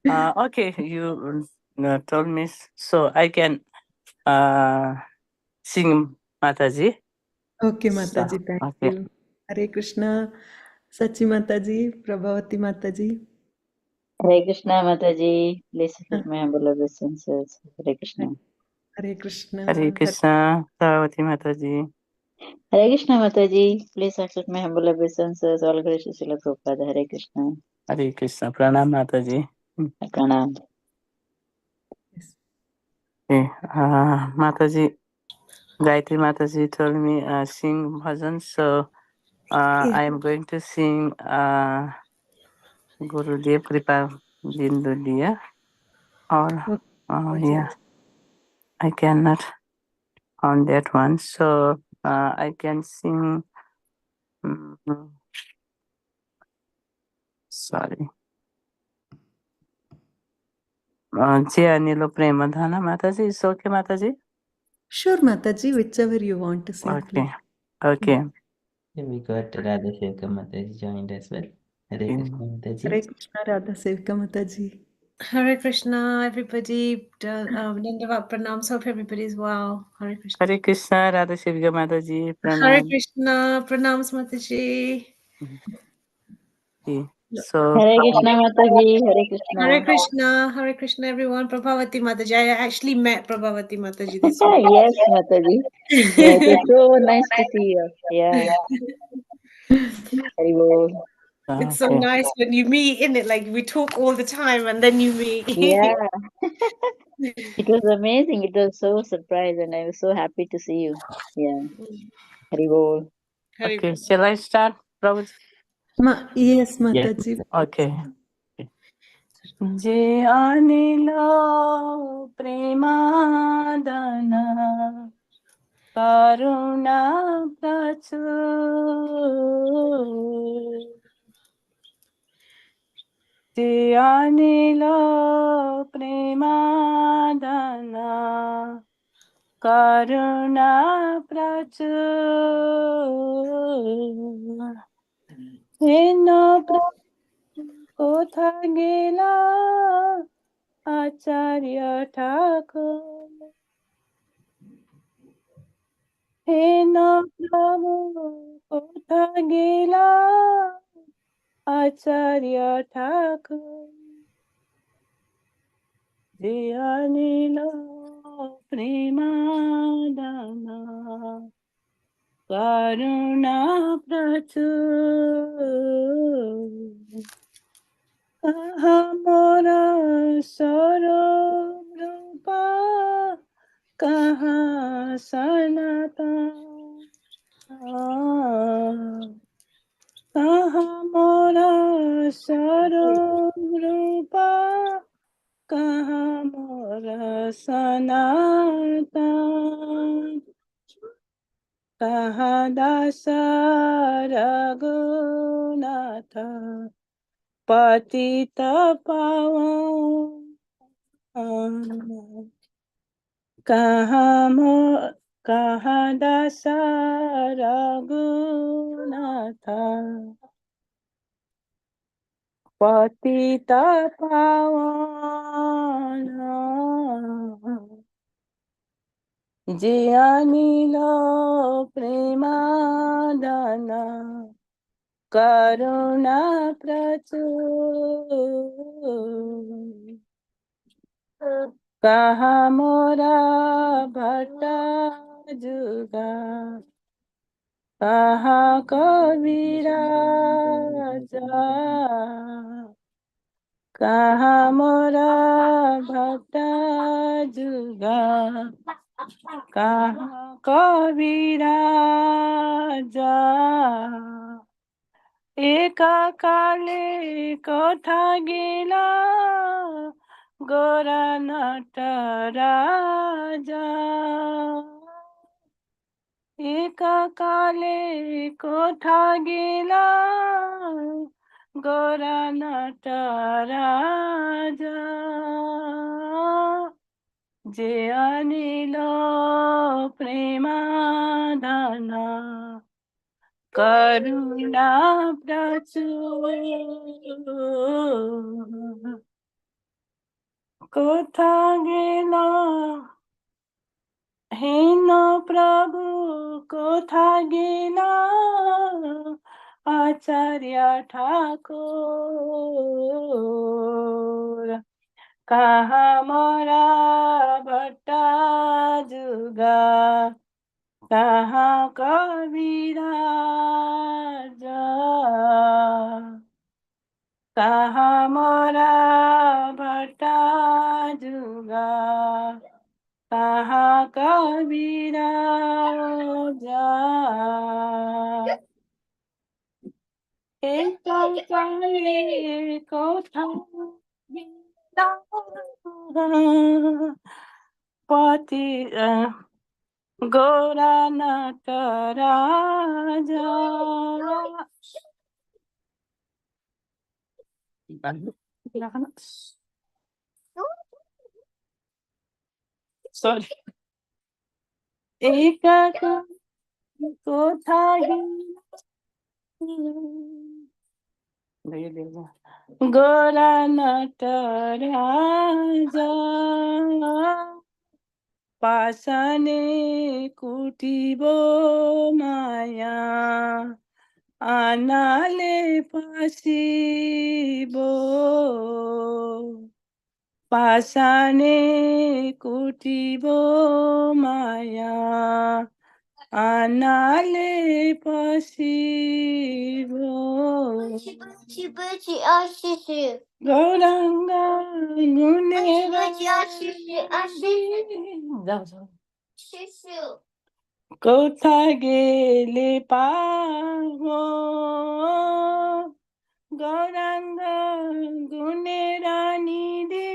Okay, you told me so I can uh, sing Mataji. Okay, So, Mataji, thank okay. you. Hare Krishna, Sachi Mataji, Prabhavati Mataji. Hare Krishna Mataji, please Uh, accept my humble obeisances. Hare Krishna. Hare Krishna. Hare Krishna, Sarvati Mataji. Hare Krishna Mataji, please accept my humble obeisances. All gracious Srila Prabhupada. Hare Krishna. Hare Krishna, Pranam Mataji. Pranam. Yes. Okay, Mataji, Gayatri Mataji told me sing bhajan, so Yeah. I am going to sing Gurudev Kripa Bindu Diya. Or, Okay, yeah, Mataji. I cannot on that one, so I can sing. mm, Sorry. Jai Anilo Premadhana Mataji, is okay, Mataji? Sure, Mataji, whichever you want to sing, Okay, please. okay. Yeah, we got Radha Sevka Mataji joined as well. Hare Krishna Mataji. Hare Krishna, Radha Sevika Mataji. Hare Krishna, everybody. Dandavat pranams. Hope everybody's well. Hare Krishna. Hare Krishna, Radha Shivga Mataji, Hare Pranam. Krishna, pranams Mataji. Okay. So, Hare Krishna Mataji, Hare Hare Krishna. Krishna, Hare Krishna, everyone. Prabhavati Mataji. I actually met Prabhavati Mataji this week. Yes, Mataji. Yeah, it was so nice to see you. Yeah. Hari Bol. It's so okay. nice when you meet, in it? Like we talk all the time and then you meet. Yeah. It was amazing. It was so surprised and I was so happy to see you. Yeah. Hari Bol. Hare Okay, Krishna. shall I start, Prabhuji? Yes, Yes. Mataji. Okay. যে অনিল প্রেমাদান করুণা প্রচুর যে অনিল প্রেমাদান করুণা প্রচুর হেন কোথা গেলা আচার্য ঠাকুর হেন প্রভু কোথা গেলা আচার্য ঠাকুর যে অনিল প্রেমাদানা করুণা প্রচুর কাহা মোরা সরূপা কাহা সনাতন কাহা মোরা সরূপা কাহা মোরা সনাতন কাহা দাস রঘুনাথ পতিত পাবন কাহা দাস রঘুনাথ পতিত পাবন যে অনিল প্রেমাদানা করুণা প্রচুর কাহা মোরা ভট্টা যুগা কাহা কবিরাজা কাহা মোরা ভট্টা যুগা কাহা কবিরাজা একাকালে কোথা গেলা গোরা নটরাজা একাকালে কোথা গেলা গোরা নটরাজা যে অনিল প্রেমাদানা করুণা প্রচুর कोथा गेला हेन प्रभु कोथा गेला आचार्य ठाकुर कहाँ मोरा भट्टा जुगा कहाँ कविराज कहाँ मोरा भट्टा जुगा कहाँ कविराज एक काले कोठा पति गोरा नटराजा सॉरी एक कोठा गोरा नटराजा पासने कुटिबो माया आनाले पसिबो पासने कुटिबो माया आनाले पसिबो गौराङ्ग गुनेर कोथा गेले पाहो गौराङ्ग गुनेर निदे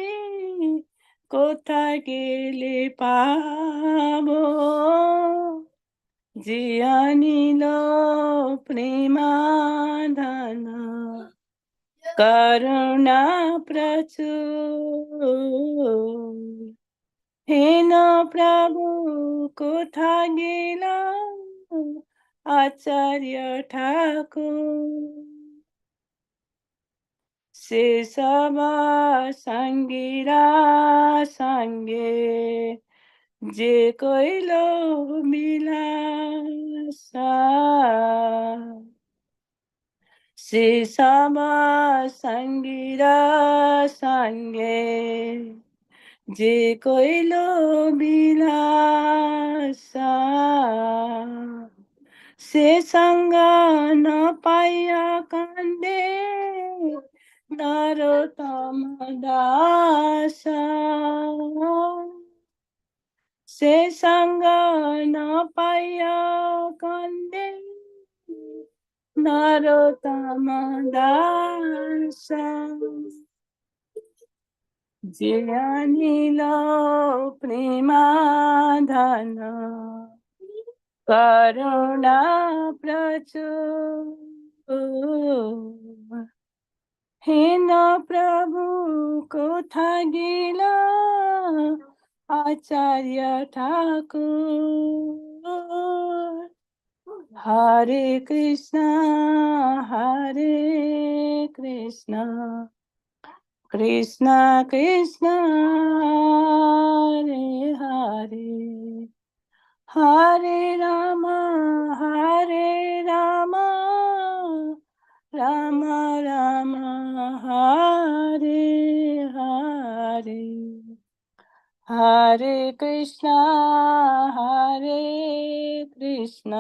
कोथा गेले पाबो जियानिलो प्रेमाधन करुणा प्रचुर हेन प्रभु कोथा गेला आचार्य ठाकुर से सब संगीरा संगे जे कोइलो मिलासा से सब संगीरा संगे जे कोइलो बिलासा से संग न पाया कांदे नरोत्तम दासा से संग न पाया कांदे नरोत्तम दासा जियानिलो प्रेमाधन करुणा प्रचुर हेन प्रभु कोथा गेला आचार्य ठाकुर हरे कृष्ण कृष्ण कृष्ण हरे हरे हरे राम राम राम हरे हरे हरे कृष्ण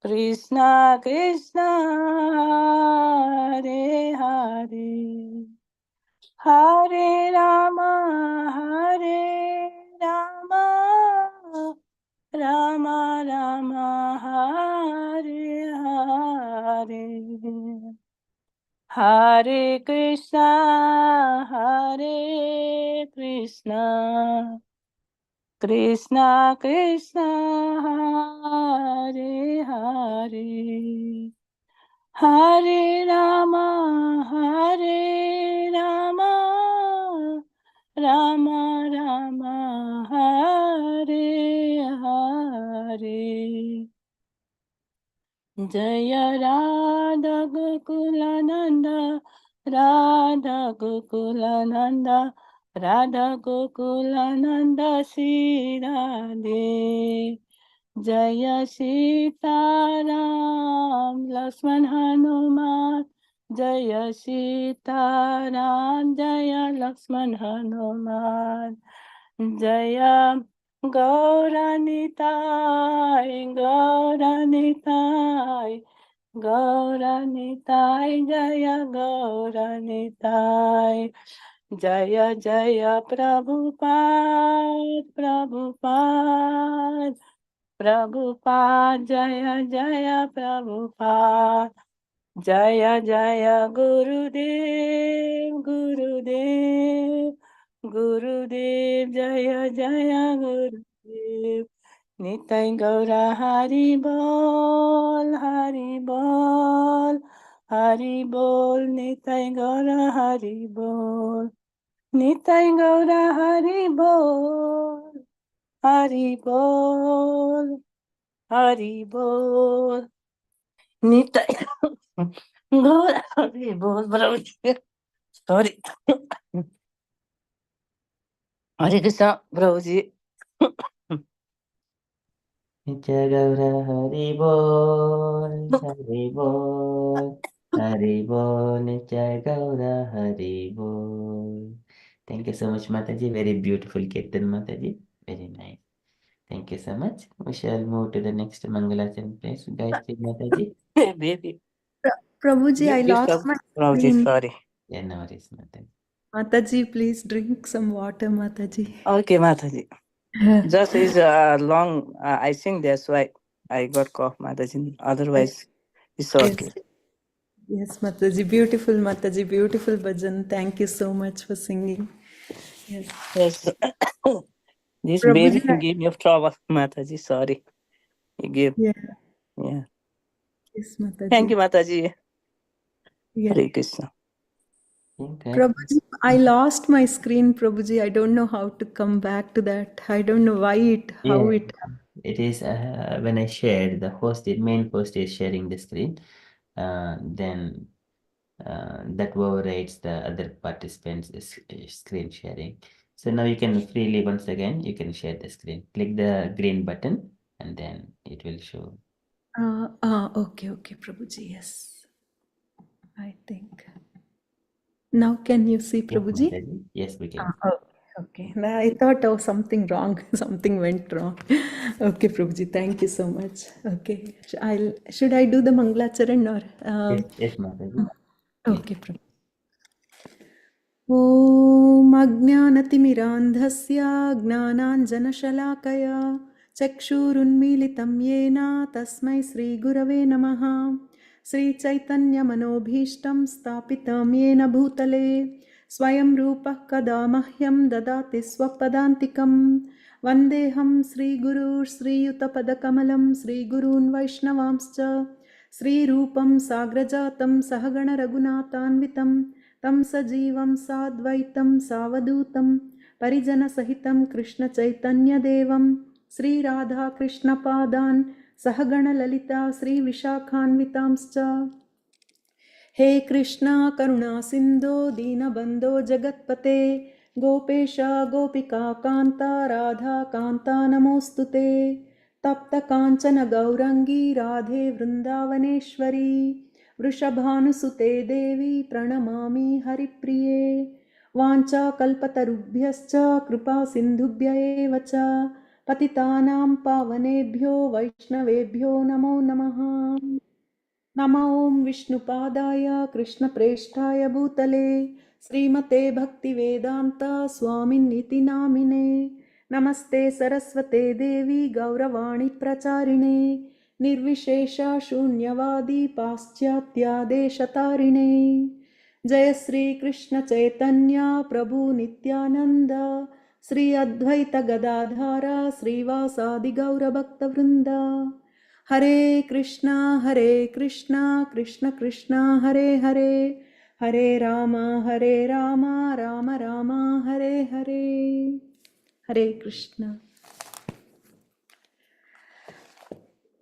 कृष्ण कृष्ण हरे हरे हरे राम राम राम हरे हरे हरे कृष्ण कृष्ण कृष्ण हरे हरे हरे राम राम राम हरे हरे जय Radha Gokulanand Radha Gokulananda, Radha Gokulananda Sri Radhe. Jaya Sitaram, Lakshman Hanuman, Jaya Sitaram, Jaya Lakshman Hanuman, Jaya Gauranitai, Gauranitai, Gauranitai, Jaya Gauranitai, Jaya Jaya Prabhupada, Prabhupada, Prabhupada, Jaya Jaya Prabhupada, Jaya Jaya Gurudev, Gurudev, Gurudev, Jaya Jaya Gurudev. Nitai Gaura Hari Bol, Hari Bol, Hari Bol, Nitai Gaura Hari Bol, Nitai Gaura Hari Bol, Hari Bol, Hari Bol, Nitai Gaura Hari Bol, sorry. Hare Krishna, Prabhuji. Nitya Gaura Hari Bol, Hari Bol, Hari Bol, Nitya Gaura Hari Bol. Thank you so much, Mataji. Very beautiful Kirtan, Mataji. Very nice. Thank you so much. We shall move to the next Mangalachan place. Gayatri Mataji. Baby. Prabhuji, I Give lost some, my Prabhuji, screen. sorry. Yeah, no worries, Mataji. Mataji, please drink some water, Mataji. Okay, Mataji. Just is long, I think that's why I got cough, Mataji. Otherwise, it's okay. Yes, Mataji, beautiful bhajan. Thank you so much for singing. Yes. Yes. This Prabhuji, baby gave me trouble, Mataji. Sorry. He gave. yeah. Yeah. Yes, Mataji. Thank you, Mataji. Yeah. Hare Krishna. Okay. Prabhuji, I lost my screen, Prabhuji. I don't know how to come back to that. I don't know why how Yeah. it. It is when I shared, the main host is sharing the screen, then that overrides the other participants' screen sharing. So now you can freely, once again, you can share the screen. Click the green button and then it will show. Okay, Prabhuji. Yes, I think. Now can you see, Yes, Prabhuji? Mataji. Yes, we can. Okay. Now I thought, oh, something wrong. Something went wrong. Okay, Prabhuji. Thank you so much. Okay. Should I do the Mangalacharan or? Yes, Mataji. Please. Okay, Prabhuji. ॐ अज्ञानतिमिरान्धस्य ज्ञानाञ्जनशलाकया चक्षुरुन्मीलितं येन तस्मै श्रीगुरवे नमः श्रीचैतन्यमनोभीष्टं स्थापितं येन भूतले स्वयं रूपः कदा मह्यं ददाति स्वपदान्तिकं वन्देऽहं श्रीगुरुश्रीयुतपदकमलं श्रीगुरून् वैष्णवांश्च श्रीरूपं साग्रजातं सहगणरघुनाथान्वितं तं सजीवं साद्वैतं सावधूतं परिजनसहितं कृष्णचैतन्यदेवं श्रीराधाकृष्णपादान् सहगणललिता श्रीविशाखान्वितांश्च हे कृष्णा करुणा सिन्धो दीनबन्धो जगत्पते गोपेश गोपिका कान्ता राधा कान्ता नमोऽस्तु ते तप्तकाञ्चन गौरङ्गी राधे वृन्दावनेश्वरी वृषभानुसुते देवी प्रणमामि हरिप्रिये वाञ्छाकल्पतरुभ्यश्च कृपा सिन्धुभ्य एव च पतितानां पावनेभ्यो वैष्णवेभ्यो नमो नमः नमो ॐ विष्णुपादाय कृष्णप्रेष्ठाय भूतले श्रीमते भक्तिवेदान्त स्वामिन्निति नामिने नमस्ते सरस्वते देवी गौरवाणी प्रचारिणे निर्विशेष शून्यवादी पाश्चात्यादेशतारिणे जय श्री कृष्ण चैतन्य प्रभु नित्यानंद श्री अद्वैत गदाधार श्रीवासादि गौरभक्तवृंद हरे Krishna Krishna Krishna Hare Hare Hare Ram Ram Ram Hare Hare Hare Krishna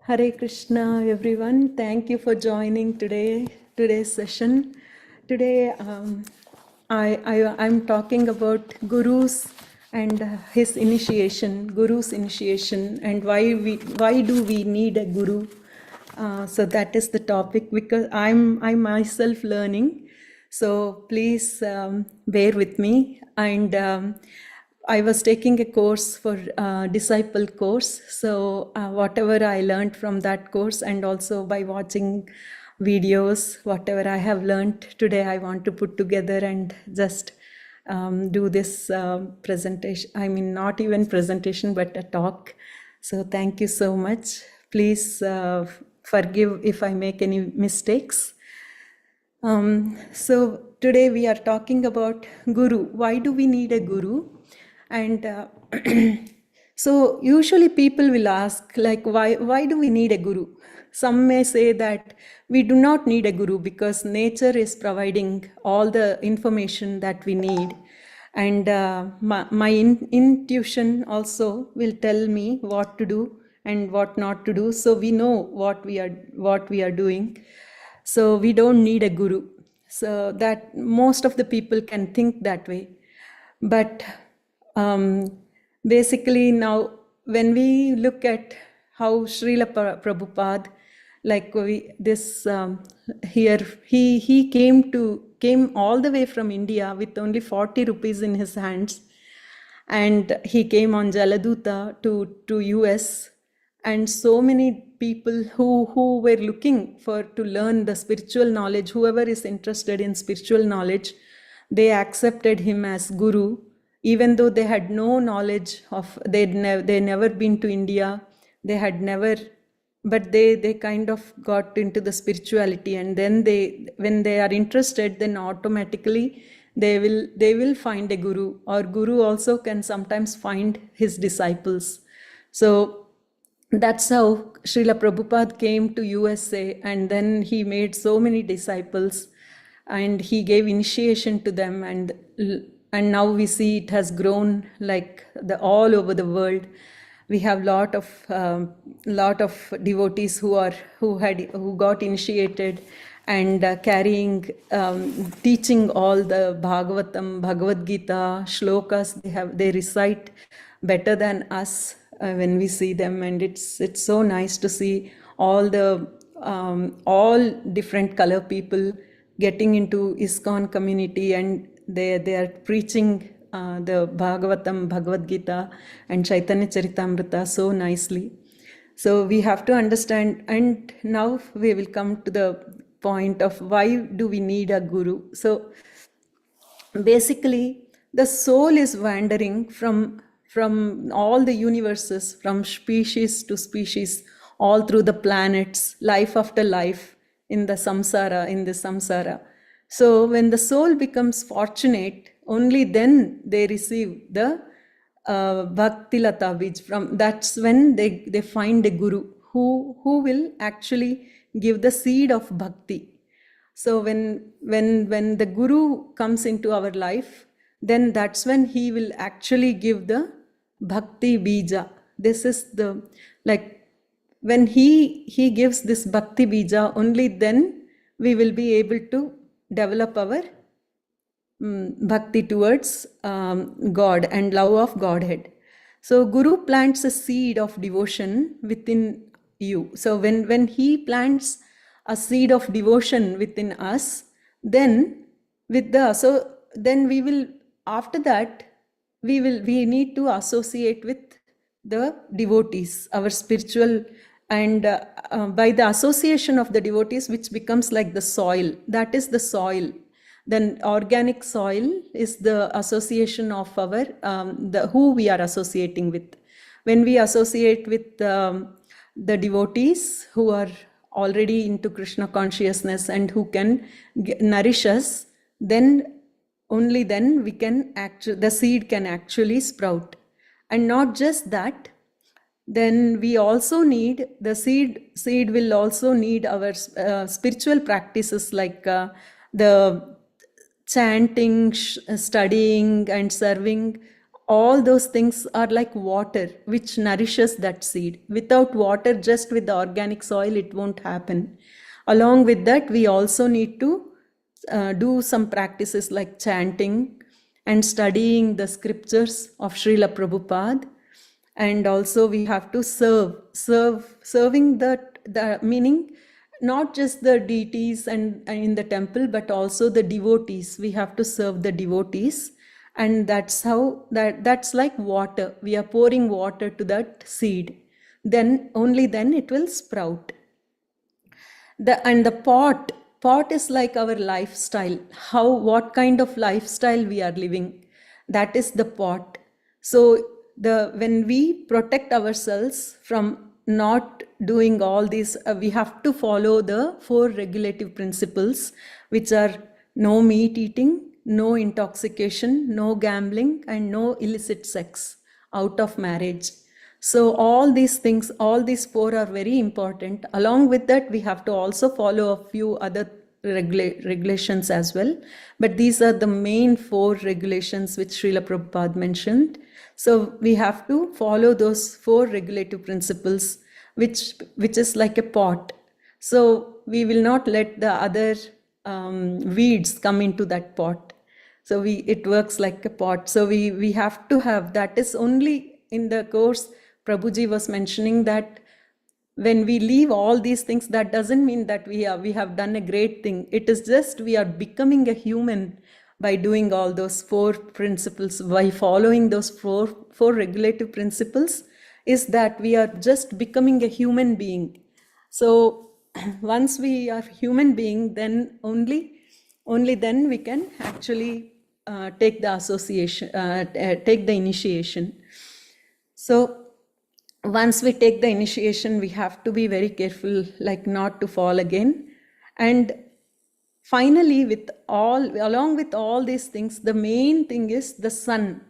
Hare Krishna everyone. Thank you for joining today's session. today I'm talking about gurus and his initiation, guru's initiation, and why do we need a guru? So that is the topic, because I'm myself learning. So please bear with me. And I was taking a course for disciple course. So whatever I learned from that course, and also by watching videos, whatever I have learned today, I want to put together and just do this presentation. I mean, not even presentation, but a talk. So thank you so much. Please forgive if I make any mistakes. So today we are talking about guru. Why do we need a guru? And so usually people will ask, like, why do we need a guru? Some may say that we do not need a guru because nature is providing all the information that we need. And my intuition also will tell me what to do and what not to do. So we know what we are doing. So we don't need a guru. So that most of the people can think that way. But basically now, when we look at how Srila Prabhupada, like here, he came all the way from India with only 40 rupees in his hands, and he came on Jaladuta to US, and so many people who were looking to learn the spiritual knowledge, whoever is interested in spiritual knowledge, they accepted him as guru, even though they had no knowledge of, they never been to India, they had never, but they kind of got into the spirituality, and then when they are interested, then automatically they will find a guru, or guru also can sometimes find his disciples. So that's how Srila Prabhupada came to USA, and then he made so many disciples, and he gave initiation to them, and now we see it has grown like all over the world. We have lot of devotees who got initiated, and carrying, teaching all the Bhagavatam, Bhagavad Gita, shlokas. They recite better than us when we see them, and it's so nice to see all different color people getting into ISKCON community, and they are preaching the Bhagavatam, Bhagavad Gita, and Chaitanya Charitamrita so nicely. So we have to understand, and now we will come to the point of why do we need a guru. So basically, the soul is wandering from all the universes, from species to species, all through the planets, life after life, in this samsara. So when the soul becomes fortunate, only then they receive the Bhakti Lata Bij. That's when they find a guru who will actually give the seed of bhakti. So when the guru comes into our life, then that's when he will actually give the bhakti bija. This is when he gives this bhakti bija, only then we will be able to develop our bhakti towards God and love of Godhead. So Guru plants a seed of devotion within you. So when he plants a seed of devotion within us, then we will, after that, we need to associate with the devotees, our spiritual, and by the association of the devotees, which becomes like the soil, that is the soil. Then organic soil is the association of our who we are associating with. When we associate with the devotees who are already into Krishna consciousness and who can nourish us, then only then the seed can actually sprout. And not just that, then we also need the seed will also need our spiritual practices, like the chanting, studying, and serving. All those things are like water which nourishes that seed. Without water, just with the organic soil, it won't happen. Along with that, we also need to do some practices like chanting and studying the scriptures of Srila Prabhupada. And also we have to serving the meaning not just the deities and in the temple, but also the devotees. We have to serve the devotees, and that's how that's like water. We are pouring water to that seed. Then only then it will sprout. And the pot is like our lifestyle. What kind of lifestyle we are living, that is the pot. So when we protect ourselves from not doing all these, we have to follow the 4 regulative principles, which are no meat eating, no intoxication, no gambling, and no illicit sex out of marriage. So all these things, all these 4 are very important. Along with that, we have to also follow a few other regulations as well. But these are the main 4 regulations which Srila Prabhupada mentioned. So we have to follow those 4 regulative principles, which is like a pot. So we will not let the other weeds come into that pot. So it works like a pot. So we have to have, that is only in the course Prabhuji was mentioning, that when we leave all these things, that doesn't mean that we have done a great thing. It is just we are becoming a human by doing all those 4 principles, by following those four regulative principles, is that we are just becoming a human being. So once we are human being, then only then we can actually take the association, take the initiation. So once we take the initiation, we have to be very careful, like not to fall again. And finally, along with all these things, the main thing is the sun,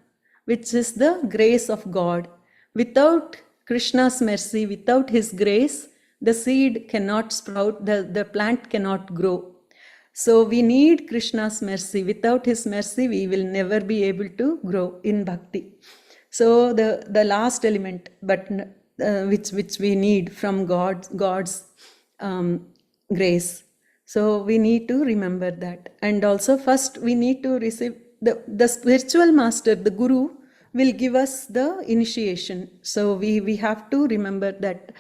which is the grace of God. Without Krishna's mercy, without his grace, the seed cannot sprout, the plant cannot grow. So we need Krishna's mercy. Without his mercy, we will never be able to grow in bhakti. So the last element, but which we need from God's grace. So we need to remember that. And also first we need to receive the spiritual master, the guru, will give us the initiation. So we have to remember that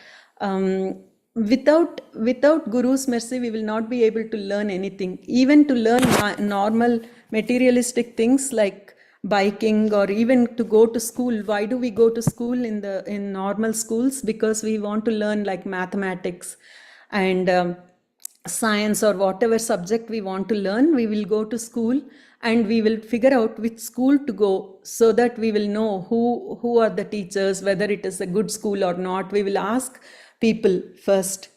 without Guru's mercy, we will not be able to learn anything. Even to learn normal materialistic things like biking, or even to go to school. Why do we go to school in normal schools? Because we want to learn like mathematics and science, or whatever subject we want to learn. We will go to school and we will figure out which school to go, so that we will know who are the teachers, whether it is a good school or not. We will ask people first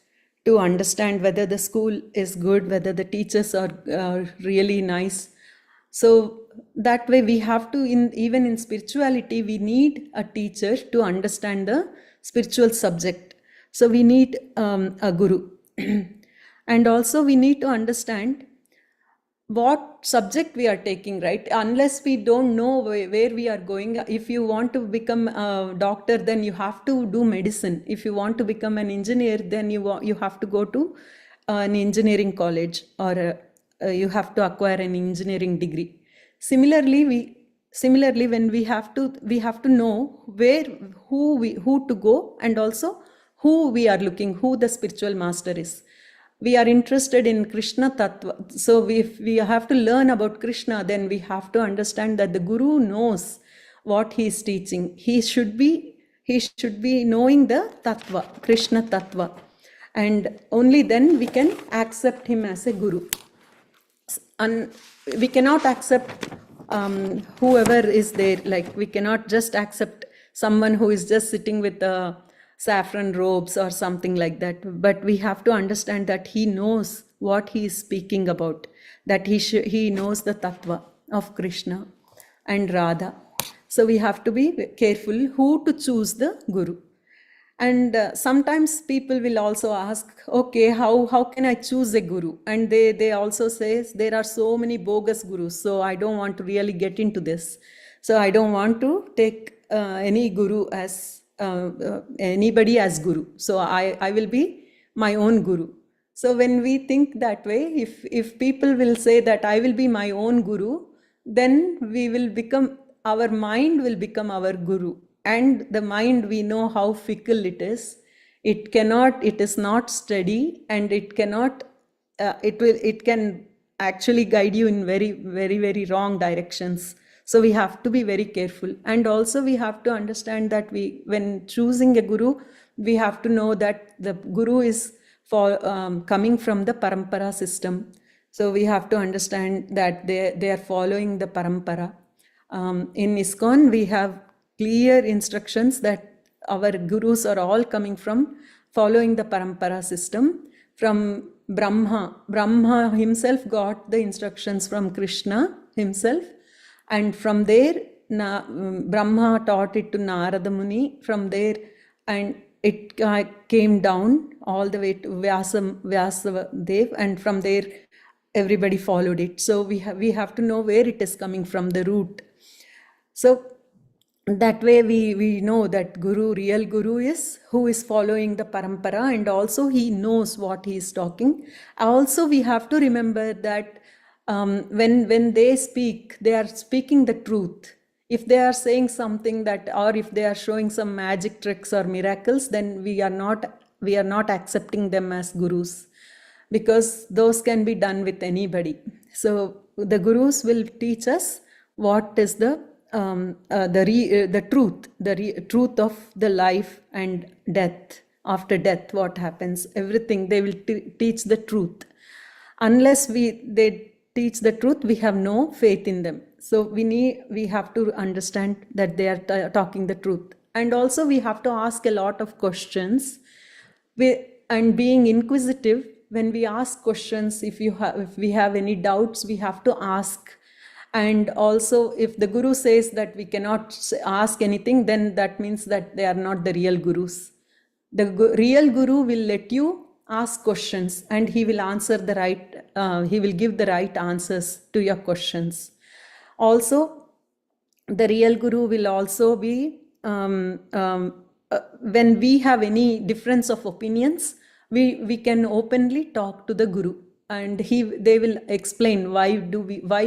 to understand whether the school is good, whether the teachers are really nice. So that way we have to, even in spirituality, we need a teacher to understand the spiritual subject. So we need a guru. And also we need to understand what subject we are taking, right? Unless we don't know where we are going. If you want to become a doctor, then you have to do medicine. If you want to become an engineer, then you have to go to an engineering college, or you have to acquire an engineering degree. Similarly, when we have to know who to go, and also who we are looking, who the spiritual master is. We are interested in Krishna Tattva. So if we have to learn about Krishna, then we have to understand that the Guru knows what he is teaching. He should be knowing the Tattva, Krishna Tattva. And only then we can accept him as a Guru. And we cannot accept whoever is there. Like, we cannot just accept someone who is just sitting with saffron robes or something like that. But we have to understand that he knows what he is speaking about, that he knows the tattva of Krishna and Radha. So we have to be careful who to choose the guru. And sometimes people will also ask, okay, how can I choose a guru? And they also say there are so many bogus gurus, so I don't want to really get into this. So I don't want to take any guru as anybody as guru. So I will be my own guru. So when we think that way, if people will say that I will be my own guru, then we will become, our mind will become our guru. And the mind, we know how fickle it is. It is not steady, and it cannot, it can actually guide you in very, very, very wrong directions. So we have to be very careful. And also we have to understand that when choosing a guru, we have to know that the guru is coming from the parampara system. So we have to understand that they are following the parampara. In ISKCON, we have clear instructions that our gurus are all coming from following the parampara system. From Brahma himself got the instructions from Krishna himself, and from there Brahma taught it to Narada Muni. From there, and it came down all the way to Vyasadev, and from there everybody followed it. So we have to know where it is coming from, the root. So that way we know that real guru is who is following the parampara, and also he knows what he is talking. Also we have to remember that when they speak, they are speaking the truth. If they are saying something that, or if they are showing some magic tricks or miracles, then we are not accepting them as gurus, because those can be done with anybody. So the gurus will teach us what is the truth, truth of the life and death. After death, what happens? Everything they will teach the truth. Unless they teach the truth, we have no faith in them. So we have to understand that they are talking the truth. And also we have to ask a lot of questions. And being inquisitive, when we ask questions, if we have any doubts, we have to ask. And also, if the guru says that we cannot ask anything, then that means that they are not the real gurus. The real guru will let you ask questions, and he will answer he will give the right answers to your questions. Also, the real guru will also be, when we have any difference of opinions, we can openly talk to the guru, and they will explain why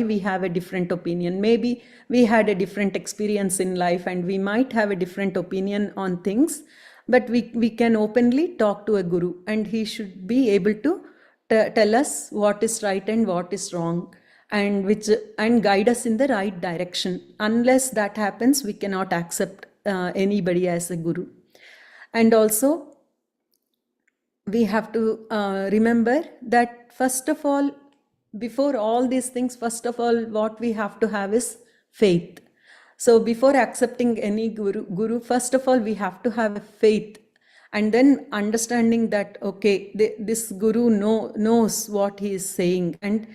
we have a different opinion. Maybe we had a different experience in life, and we might have a different opinion on things, but we can openly talk to a guru, and he should be able to tell us what is right and what is wrong, and guide us in the right direction. Unless that happens, we cannot accept anybody as a guru. And also we have to remember that, first of all, before all these things, first of all, what we have to have is faith. So before accepting any guru, first of all, we have to have a faith, and then understanding that, okay, this guru knows what he is saying. And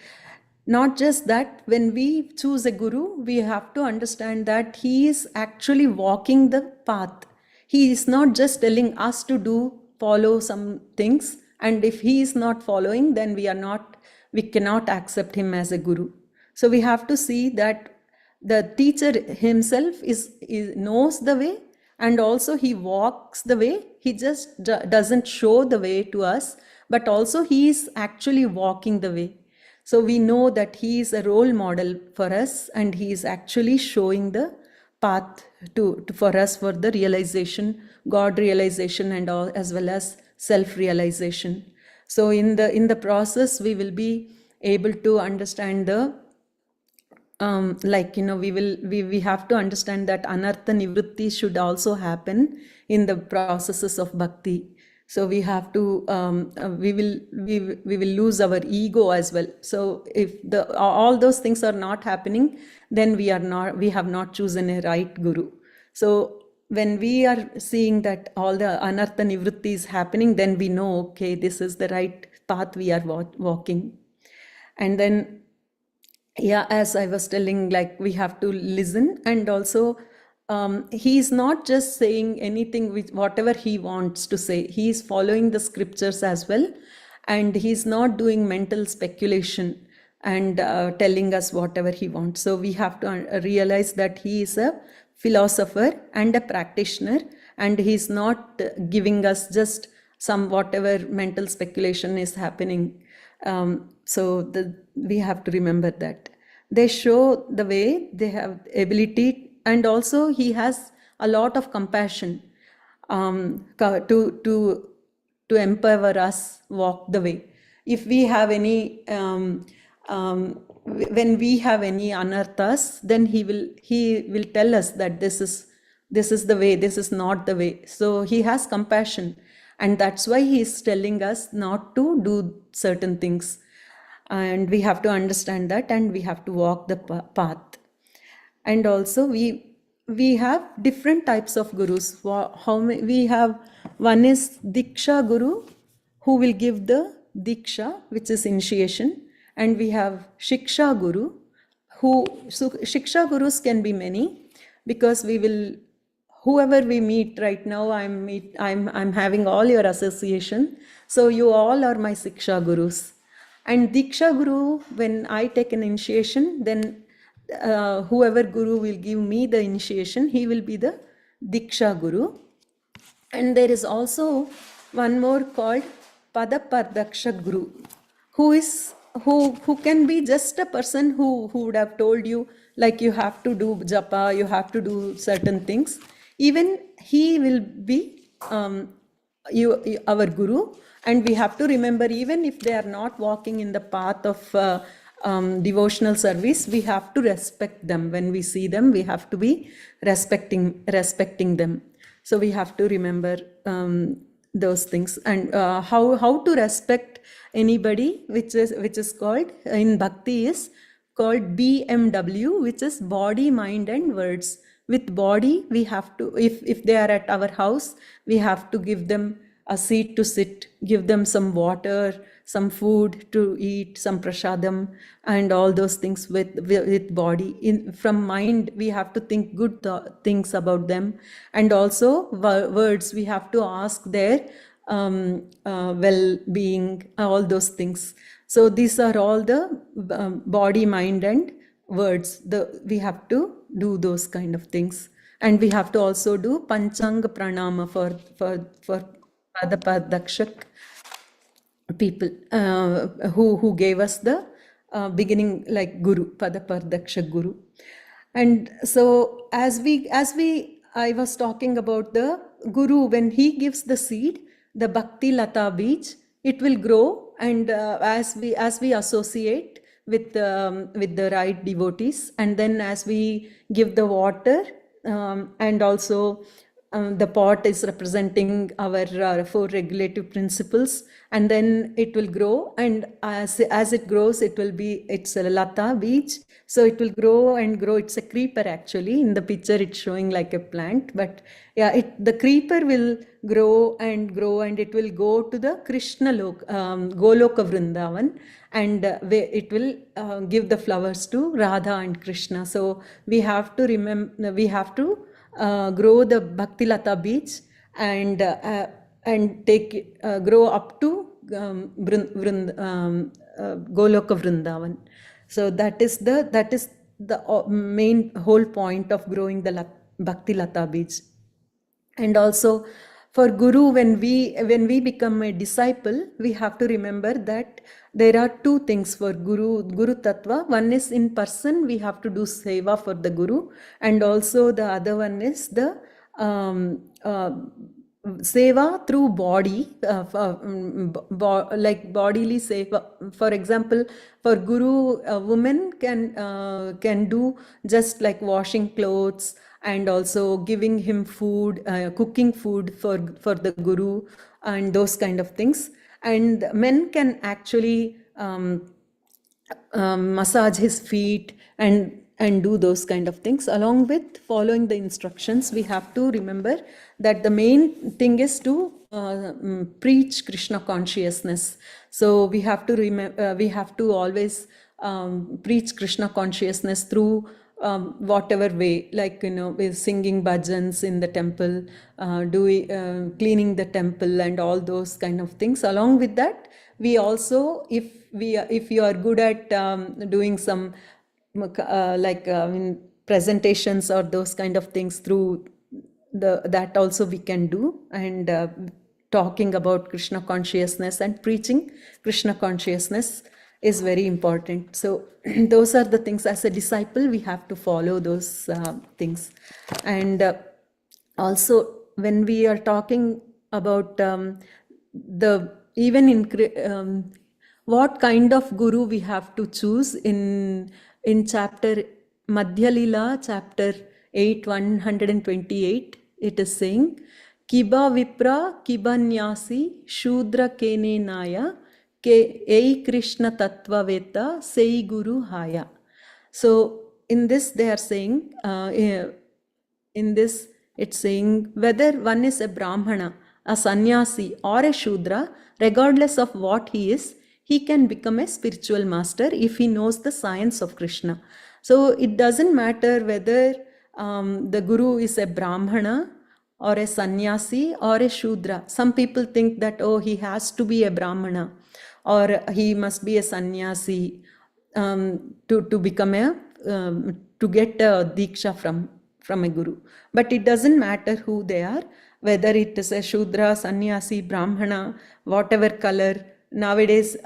not just that, when we choose a guru, we have to understand that he is actually walking the path. He is not just telling us to follow some things, and if he is not following, then we cannot accept him as a guru. So we have to see that the teacher himself knows the way, and also he walks the way. He just doesn't show the way to us, but also he is actually walking the way. So we know that he is a role model for us, and he is actually showing the path for us for the realization, God realization, and all, as well as self-realization. So in the process, we will be able to understand we have to understand that anartha nivritti should also happen in the processes of bhakti. So we have to we will lose our ego as well. So if all those things are not happening, then we have not chosen a right guru. So when we are seeing that all the anartha nivritti is happening, then we know, okay, this is the right path we are walking. And then, yeah, as I was telling, like, we have to listen. And also he is not just saying anything with whatever he wants to say. He is following the scriptures as well, and he's not doing mental speculation and telling us whatever he wants. So we have to realize that he is a philosopher and a practitioner, and he's not giving us just some whatever mental speculation is happening. So we have to remember that they show the way, they have ability, and also he has a lot of compassion to empower us walk the way. If we have any when we have any anarthas, then he will tell us that this is the way, this is not the way. So he has compassion, and that's why he is telling us not to do certain things, and we have to understand that, and we have to walk the path. And also we have different types of gurus. We have, one is Diksha Guru, who will give the Diksha, which is initiation, and we have Shiksha Guru, so Shiksha Gurus can be many, because whoever we meet right now, I'm having all your association, so you all are my Shiksha Gurus. And Diksha Guru, when I take an initiation, then whoever Guru will give me the initiation, he will be the Diksha Guru. And there is also one more called Padapardaksha Guru, who can be just a person who would have told you, like, you have to do japa, you have to do certain things. Even he will be our Guru, and we have to remember, even if they are not walking in the path of devotional service, we have to respect them. When we see them, we have to be respecting them. So we have to remember those things. And how to respect anybody, which is called in Bhakti, is called BMW, which is body, mind, and words. With body, we have to, if they are at our house, we have to give them a seat to sit, give them some water, some food to eat, some prasadam, and all those things with body. From mind, we have to think good things about them. And also words, we have to ask their well-being, all those things. So these are all the body, mind, and words. We have to do those kind of things. And we have to also do Panchanga Pranama for Padapadakshak people who gave us the beginning, like Guru, Padapardaksha Guru. And so as I was talking about the Guru, when he gives the seed, the Bhakti Lata Beej, it will grow, and as we associate with the right devotees, and then as we give the water, and also the pot is representing our 4 regulative principles, and then it will grow, and as it grows, it's a lata beej, so it will grow and grow. It's a creeper, actually. In the picture it's showing like a plant, but yeah, the creeper will grow, and it will go to the Krishna Goloka Vrindavan, and it will give the flowers to Radha and Krishna. So we have to remember, we have to grow the Bhakti Lata Beej, and take grow up to Goloka Vrindavan. So that is the main whole point of growing the Bhakti Lata Beej. And also for Guru, when we become a disciple, we have to remember that there are 2 things for Guru Tattva. One is in person, we have to do seva for the Guru, and also the other one is the seva through body, like bodily seva. For example, for Guru, a woman can do just like washing clothes, and also giving him food, cooking food for the Guru, and those kind of things. And men can actually massage his feet and do those kind of things. Along with following the instructions, we have to remember that the main thing is to preach Krishna consciousness. So we have to remember, we have to always preach Krishna consciousness through whatever way, like, with singing bhajans in the temple, cleaning the temple, and all those kind of things. Along with that, we also, if you are good at doing some presentations or those kind of things, through that also we can do, and talking about Krishna consciousness and preaching Krishna consciousness is very important. So those are the things, as a disciple we have to follow those things. And also when we are talking about the even in what kind of guru we have to choose, in chapter Madhya Lila, chapter 8, 128, it is saying, Kiba Vipra Kibanyasi Shudra Kene Naya Ke Ei Krishna Tattva Veta Sei Guru Haya. So in this they are saying, in this it's saying, whether one is a Brahmana, a sannyasi or a Shudra, regardless of what he is, he can become a spiritual master if he knows the science of Krishna. So it doesn't matter whether the guru is a Brahmana or a sannyasi or a Shudra. Some people think that, oh, he has to be a Brahmana or he must be a sannyasi to become a to get a diksha from a guru. But it doesn't matter who they are, whether it is a Shudra, sannyasi, Brahmana, whatever color. Nowadays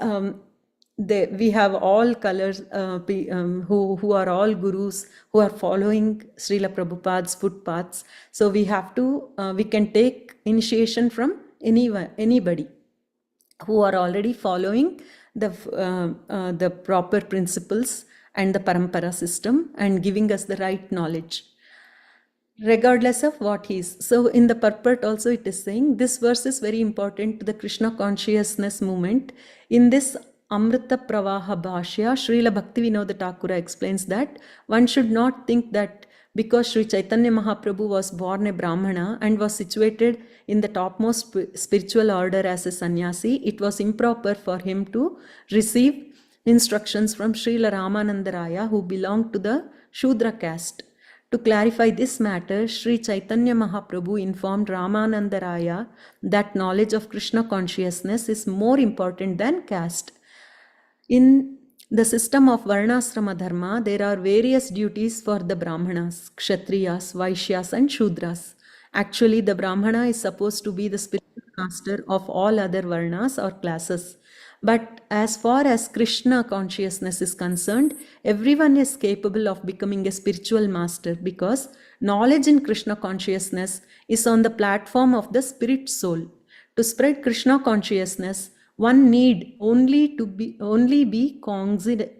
we have all colors who are all gurus, who are following Srila Prabhupada's footpaths. So we have to we can take initiation from anybody who are already following the proper principles and the parampara system and giving us the right knowledge, regardless of what he is. So in the purport also it is saying, this verse is very important to the Krishna consciousness movement. In this Amrita Pravaha Bhashya, Srila Bhaktivinoda Thakura explains that one should not think that because Sri Chaitanya Mahaprabhu was born a Brahmana and was situated in the topmost spiritual order as a sannyasi, it was improper for him to receive instructions from Srila Ramananda Raya, who belonged to the Shudra caste. To clarify this matter, Sri Chaitanya Mahaprabhu informed Ramananda Raya that knowledge of Krishna consciousness is more important than caste. In the system of Varnasrama Dharma, there are various duties for the Brahmanas, Kshatriyas, Vaishyas and Shudras. Actually, the Brahmana is supposed to be the spiritual master of all other Varnas or classes. But as far as Krishna consciousness is concerned, everyone is capable of becoming a spiritual master, because knowledge in Krishna consciousness is on the platform of the spirit soul. To spread Krishna consciousness, one need only be cognizant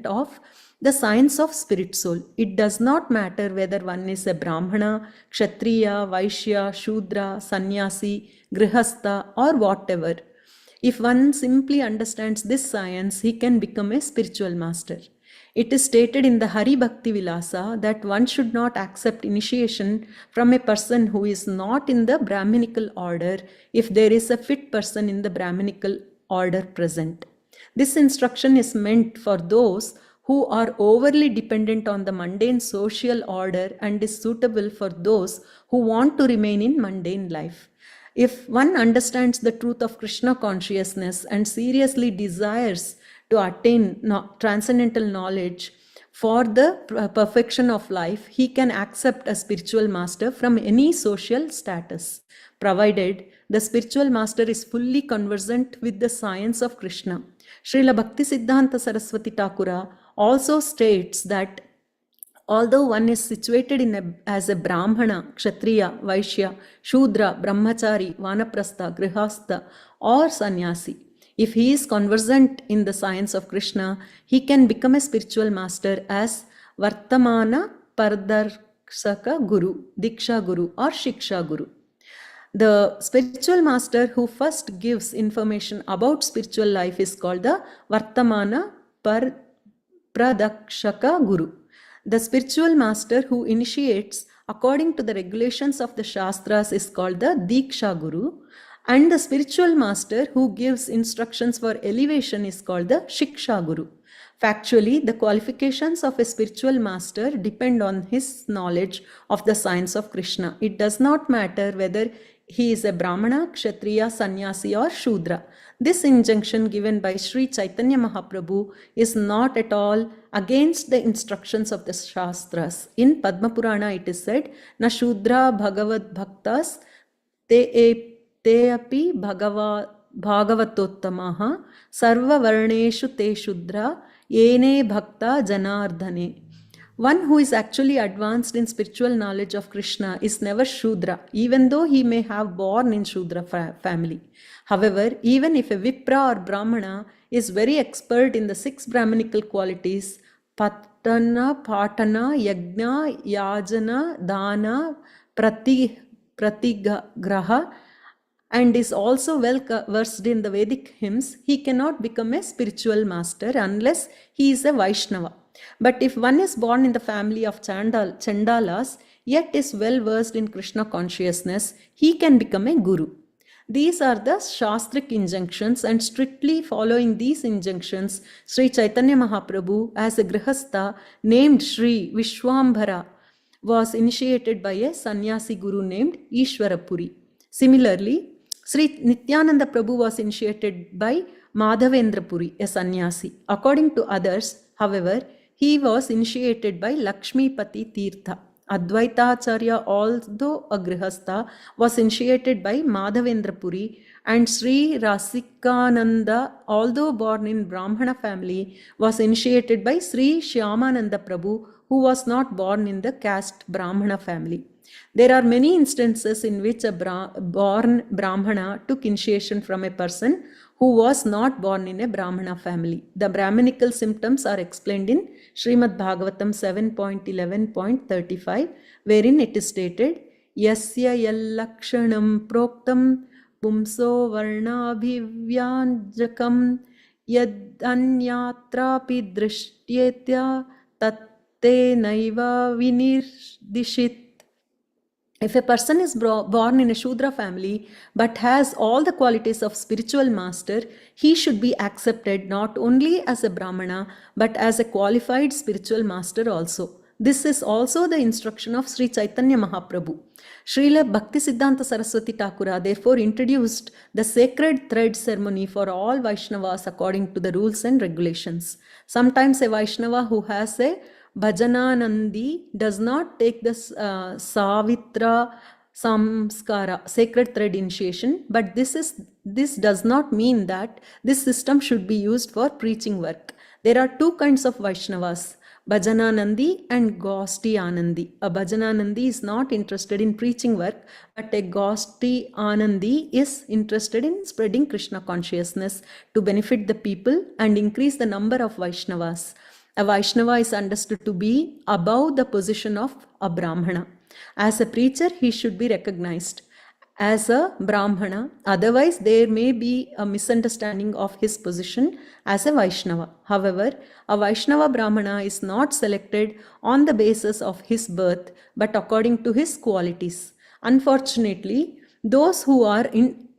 of the science of spirit soul. It does not matter whether one is a Brahmana, Kshatriya, Vaishya, Shudra, Sannyasi, Grihastha or whatever. If one simply understands this science, he can become a spiritual master. It is stated in the Hari Bhakti Vilasa that one should not accept initiation from a person who is not in the Brahminical order if there is a fit person in the Brahminical order present. This instruction is meant for those who are overly dependent on the mundane social order and is suitable for those who want to remain in mundane life. If one understands the truth of Krishna consciousness and seriously desires to attain transcendental knowledge for the perfection of life, he can accept a spiritual master from any social status, provided the spiritual master is fully conversant with the science of Krishna. Srila Bhakti Siddhanta Saraswati Thakura also states that although one is situated as a Brahmana, Kshatriya, Vaishya, Shudra, Brahmachari, Vanaprastha, Grihastha or Sannyasi, if he is conversant in the science of Krishna, he can become a spiritual master as Vartamana Pardarsaka Guru, Diksha Guru or Shiksha Guru. The spiritual master who first gives information about spiritual life is called the Vartamana Pradakshaka Guru. The spiritual master who initiates according to the regulations of the Shastras is called the Diksha Guru, and the spiritual master who gives instructions for elevation is called the Shiksha Guru. Factually, the qualifications of a spiritual master depend on his knowledge of the science of Krishna. It does not matter whether he is a Brahmana, Kshatriya, Sannyasi or Shudra. This injunction given by Sri Chaitanya Mahaprabhu is not at all against the instructions of the Shastras. In Padma Purana it is said, Na Shudra Bhagavad Bhaktas Te te api bhagavatottamaha sarvavarneshu te shudra yene bhakta janardhane. One who is actually advanced in spiritual knowledge of Krishna is never Shudra, even though he may have born in Shudra family. However, even if a Vipra or Brahmana is very expert in the 6 Brahmanical qualities, Patana, Patana, Yajna, Yajana, Dana, Pratigraha, and is also well versed in the Vedic hymns, he cannot become a spiritual master unless he is a Vaishnava. But if one is born in the family of Chandalas, yet is well versed in Krishna consciousness, he can become a guru. These are the Shastric injunctions, and strictly following these injunctions, Sri Chaitanya Mahaprabhu, as a Grihastha named Sri Vishwambhara, was initiated by a sannyasi guru named Ishwarapuri. Similarly, Sri Nityananda Prabhu was initiated by Madhavendra Puri, a sannyasi. According to others, however, he was initiated by Lakshmipati Tirtha. Advaita Acharya, although a Grihastha, was initiated by Madhavendra Puri, and Sri Rasikananda, although born in Brahmana family, was initiated by Sri Shyamananda Prabhu, who was not born in the caste Brahmana family. There are many instances in which a born Brahmana took initiation from a person who was not born in a Brahmana family. The Brahmanical symptoms are explained in Srimad Bhagavatam 7.11.35, wherein it is stated, Yasya yallakshanam proktam pumso varnabhivyanjakam yadanyatrapi drishtyetya tatte naiva vinirdishit. If a person is born in a Shudra family but has all the qualities of spiritual master, he should be accepted not only as a Brahmana but as a qualified spiritual master also. This is also the instruction of Sri Chaitanya Mahaprabhu. Srila Bhaktisiddhanta Saraswati Thakura therefore introduced the sacred thread ceremony for all Vaishnavas according to the rules and regulations. Sometimes a Vaishnava who has a Bhajananandi does not take the Savitra Samskara, sacred thread initiation, but this does not mean that this system should be used for preaching work. There are 2 kinds of Vaishnavas, Bhajananandi and Gosti Anandi. A Bhajananandi is not interested in preaching work, but a Gosti Anandi is interested in spreading Krishna consciousness to benefit the people and increase the number of Vaishnavas. A Vaishnava is understood to be above the position of a Brahmana. As a preacher, he should be recognized as a Brahmana. Otherwise, there may be a misunderstanding of his position as a Vaishnava. However, a Vaishnava Brahmana is not selected on the basis of his birth, but according to his qualities. Unfortunately, those who are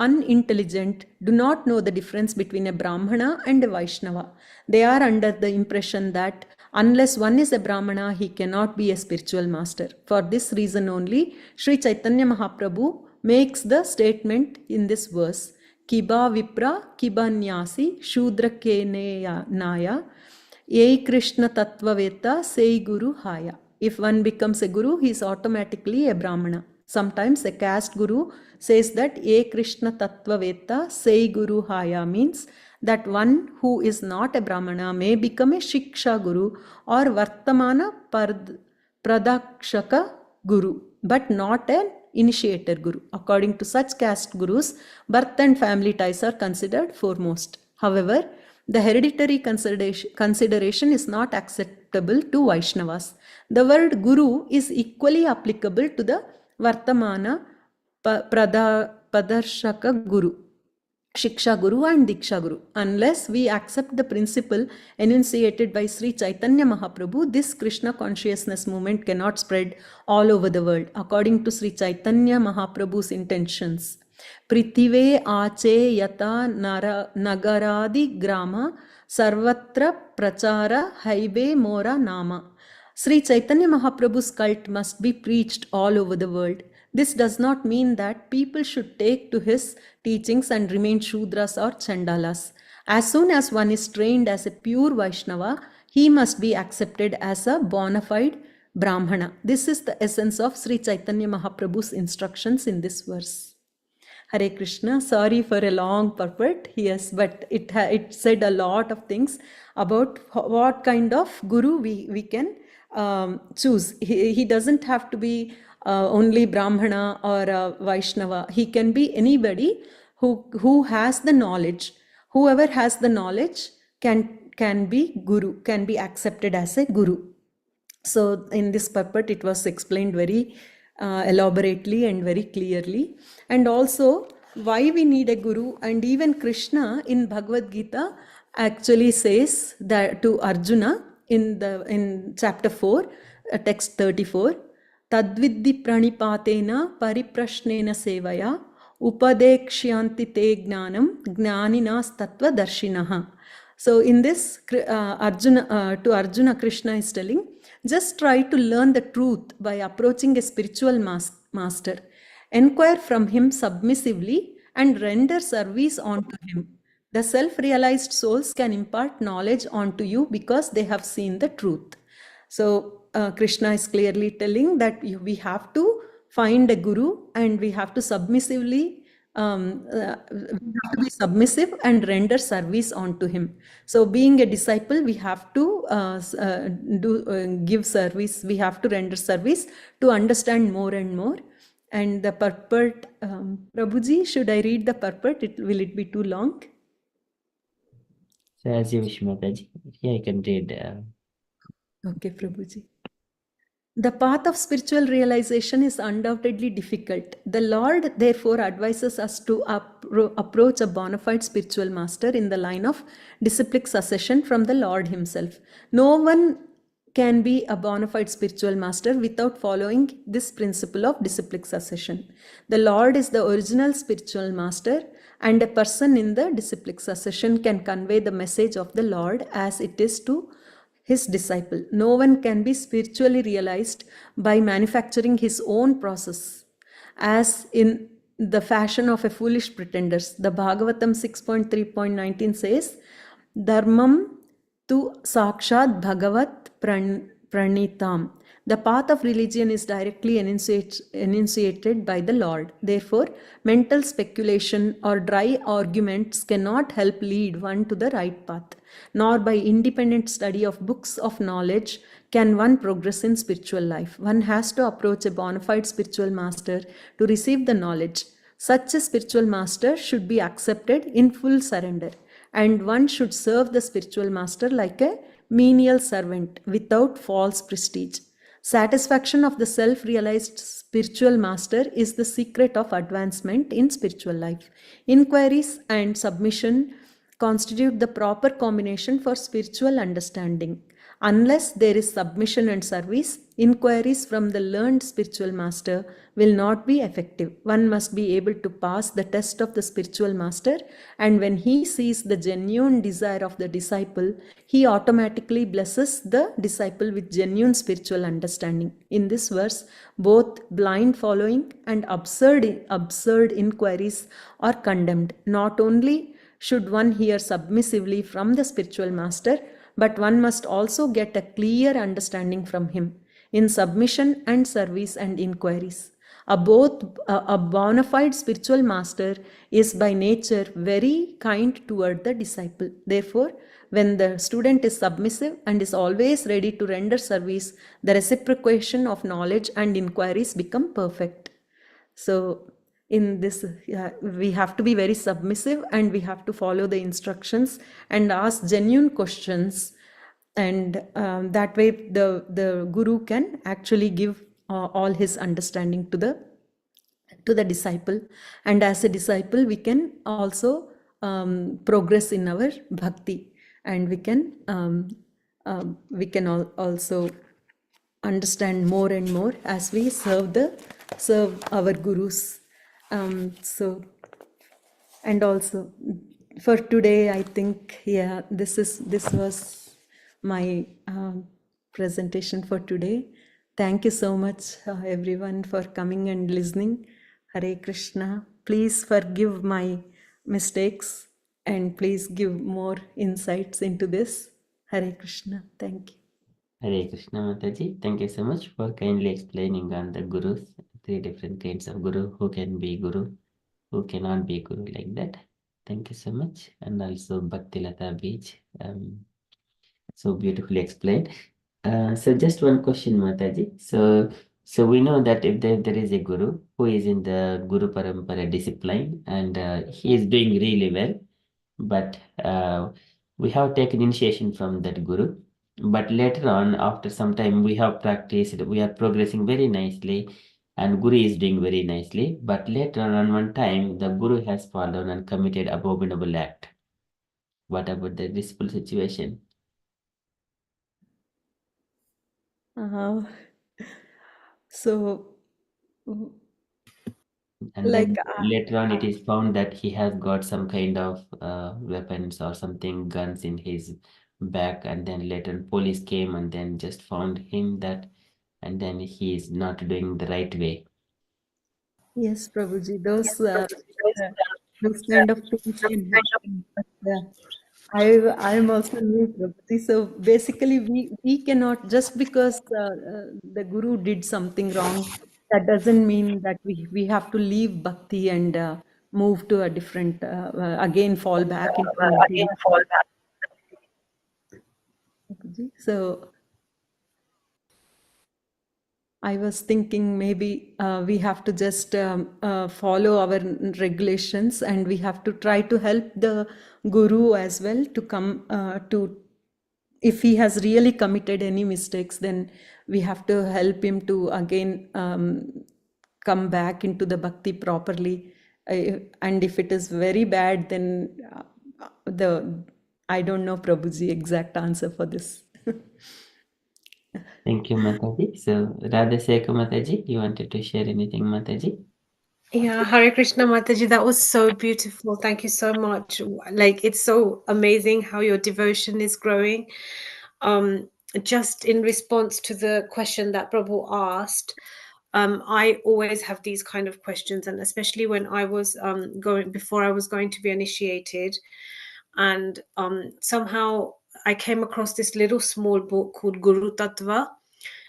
unintelligent do not know the difference between a Brahmana and a Vaishnava. They are under the impression that unless one is a Brahmana, he cannot be a spiritual master. For this reason only, Sri Chaitanya Mahaprabhu makes the statement in this verse, Kiba Vipra Kiba Nyasi Shudra Keneya Naya Yei Krishna Tattvaveta Sei Guru Haya. If one becomes a guru, he is automatically a Brahmana. Sometimes a caste guru says that Ye Krishna Tattvaveta Sei Guru Haya means that one who is not a Brahmana may become a Shiksha Guru or Vartamana Pradakshaka Guru, but not an initiator Guru. According to such caste gurus, birth and family ties are considered foremost. However, the hereditary consideration is not acceptable to Vaishnavas. The word Guru is equally applicable to the Vartamana Padarshaka Guru, Shiksha Guru and Diksha Guru. Unless we accept the principle enunciated by Sri Chaitanya Mahaprabhu, this Krishna consciousness movement cannot spread all over the world. According to Sri Chaitanya Mahaprabhu's intentions, Prithive Ache Yata Nagaradi Grama Sarvatra Prachara Haibe Mora Nama. Sri Chaitanya Mahaprabhu's cult must be preached all over the world. This does not mean that people should take to his teachings and remain Shudras or Chandalas. As soon as one is trained as a pure Vaishnava, he must be accepted as a bona fide Brahmana. This is the essence of Sri Chaitanya Mahaprabhu's instructions in this verse. Hare Krishna. Sorry for a long purport. Yes, but it said a lot of things about what kind of guru we can choose. He doesn't have to be only Brahmana or Vaishnava. He can be anybody who has the knowledge. Whoever has the knowledge can be guru, can be accepted as a guru. So in this purport, it was explained very elaborately and very clearly. And also why we need a guru. And even Krishna in Bhagavad Gita actually says that to Arjuna in chapter 4, text 34, Tadviddi pranipatena pariprashnena sevaya upadekshyanti te gnanam gnaninas tattva darshinaha. So in this, to Arjuna, Krishna is telling, just try to learn the truth by approaching a spiritual master. Enquire from him submissively and render service unto him. The self-realized souls can impart knowledge onto you because they have seen the truth. So Krishna is clearly telling that we have to find a guru and we have to submissively we have to be submissive and render service onto him. So being a disciple, we have to give service, we have to render service to understand more and more. And the purport, Prabhuji, should I read the purport? Will it be too long? So as you wish, Mataji. Yeah, you can read. Okay, Prabhuji. The path of spiritual realization is undoubtedly difficult. The Lord therefore advises us to approach a bona fide spiritual master in the line of disciplic succession from the Lord himself. No one can be a bona fide spiritual master without following this principle of disciplic succession. The Lord is the original spiritual master, and a person in the disciplic succession can convey the message of the Lord as it is to his disciple. No one can be spiritually realized by manufacturing his own process, as in the fashion of a foolish pretenders. The Bhagavatam 6.3.19 says, Dharmam tu sakshat bhagavat pranitam. The path of religion is directly enunciated by the Lord. Therefore, mental speculation or dry arguments cannot help lead one to the right path. Nor by independent study of books of knowledge can one progress in spiritual life. One has to approach a bona fide spiritual master to receive the knowledge. Such a spiritual master should be accepted in full surrender, and one should serve the spiritual master like a menial servant without false prestige. Satisfaction of the self-realized spiritual master is the secret of advancement in spiritual life. Inquiries and submission constitute the proper combination for spiritual understanding. Unless there is submission and service, inquiries from the learned spiritual master will not be effective. One must be able to pass the test of the spiritual master, and when he sees the genuine desire of the disciple, he automatically blesses the disciple with genuine spiritual understanding. In this verse, both blind following and absurd inquiries are condemned. Not only should one hear submissively from the spiritual master, but one must also get a clear understanding from him in submission and service and inquiries. A bona fide spiritual master is by nature very kind toward the disciple. Therefore, when the student is submissive and is always ready to render service, the reciprocation of knowledge and inquiries become perfect. So in this, we have to be very submissive and we have to follow the instructions and ask genuine questions, and that way the guru can actually give all his understanding to the disciple, and as a disciple we can also progress in our bhakti, and we can also understand more and more as we serve our gurus. So, and also for today, I think, yeah, this was my presentation for today. Thank you so much, everyone, for coming and listening. Hare Krishna. Please forgive my mistakes and please give more insights into this. Hare Krishna. Thank you. Hare Krishna, Mataji. Thank you so much for kindly explaining on the gurus, 3 different kinds of guru, who can be guru, who cannot be guru like that. Thank you so much. And also Bhaktilata Beach. So beautifully explained. So just one question, Mataji. So we know that if there is a guru who is in the Guru Parampara discipline and he is doing really well, but we have taken initiation from that guru. But later on, after some time, we have practiced, we are progressing very nicely, and guru is doing very nicely. But later on, one time, the guru has fallen and committed abominable act. What about the disciple situation? Uh, so, And like, then later on, it is found that he has got some kind of weapons or something, guns in his back. And then later, police came and then just found him that, and then he is not doing the right way. yes, Prabhuji, those kind of things can happen. But I'm also new, Prabhuji. So basically, we cannot, just because the guru did something wrong, that doesn't mean that we have to leave bhakti and move to a different, again fall back into negativity. Prabhuji. So I was thinking maybe we have to just follow our regulations, and we have to try to help the guru as well to come to, if he has really committed any mistakes, then we have to help him to again come back into the bhakti properly. And if it is very bad, then I don't know, Prabhuji, exact answer for this. Thank you, Mataji. So, Radha Sekha Mataji, you wanted to share anything, Mataji? Yeah, Hare Krishna Mataji, that was so beautiful. Thank you so much. Like, it's so amazing how your devotion is growing. Just in response to the question that Prabhu asked, I always have these kind of questions, and especially when I was before I was going to be initiated, and somehow I came across this little small book called Guru Tattva.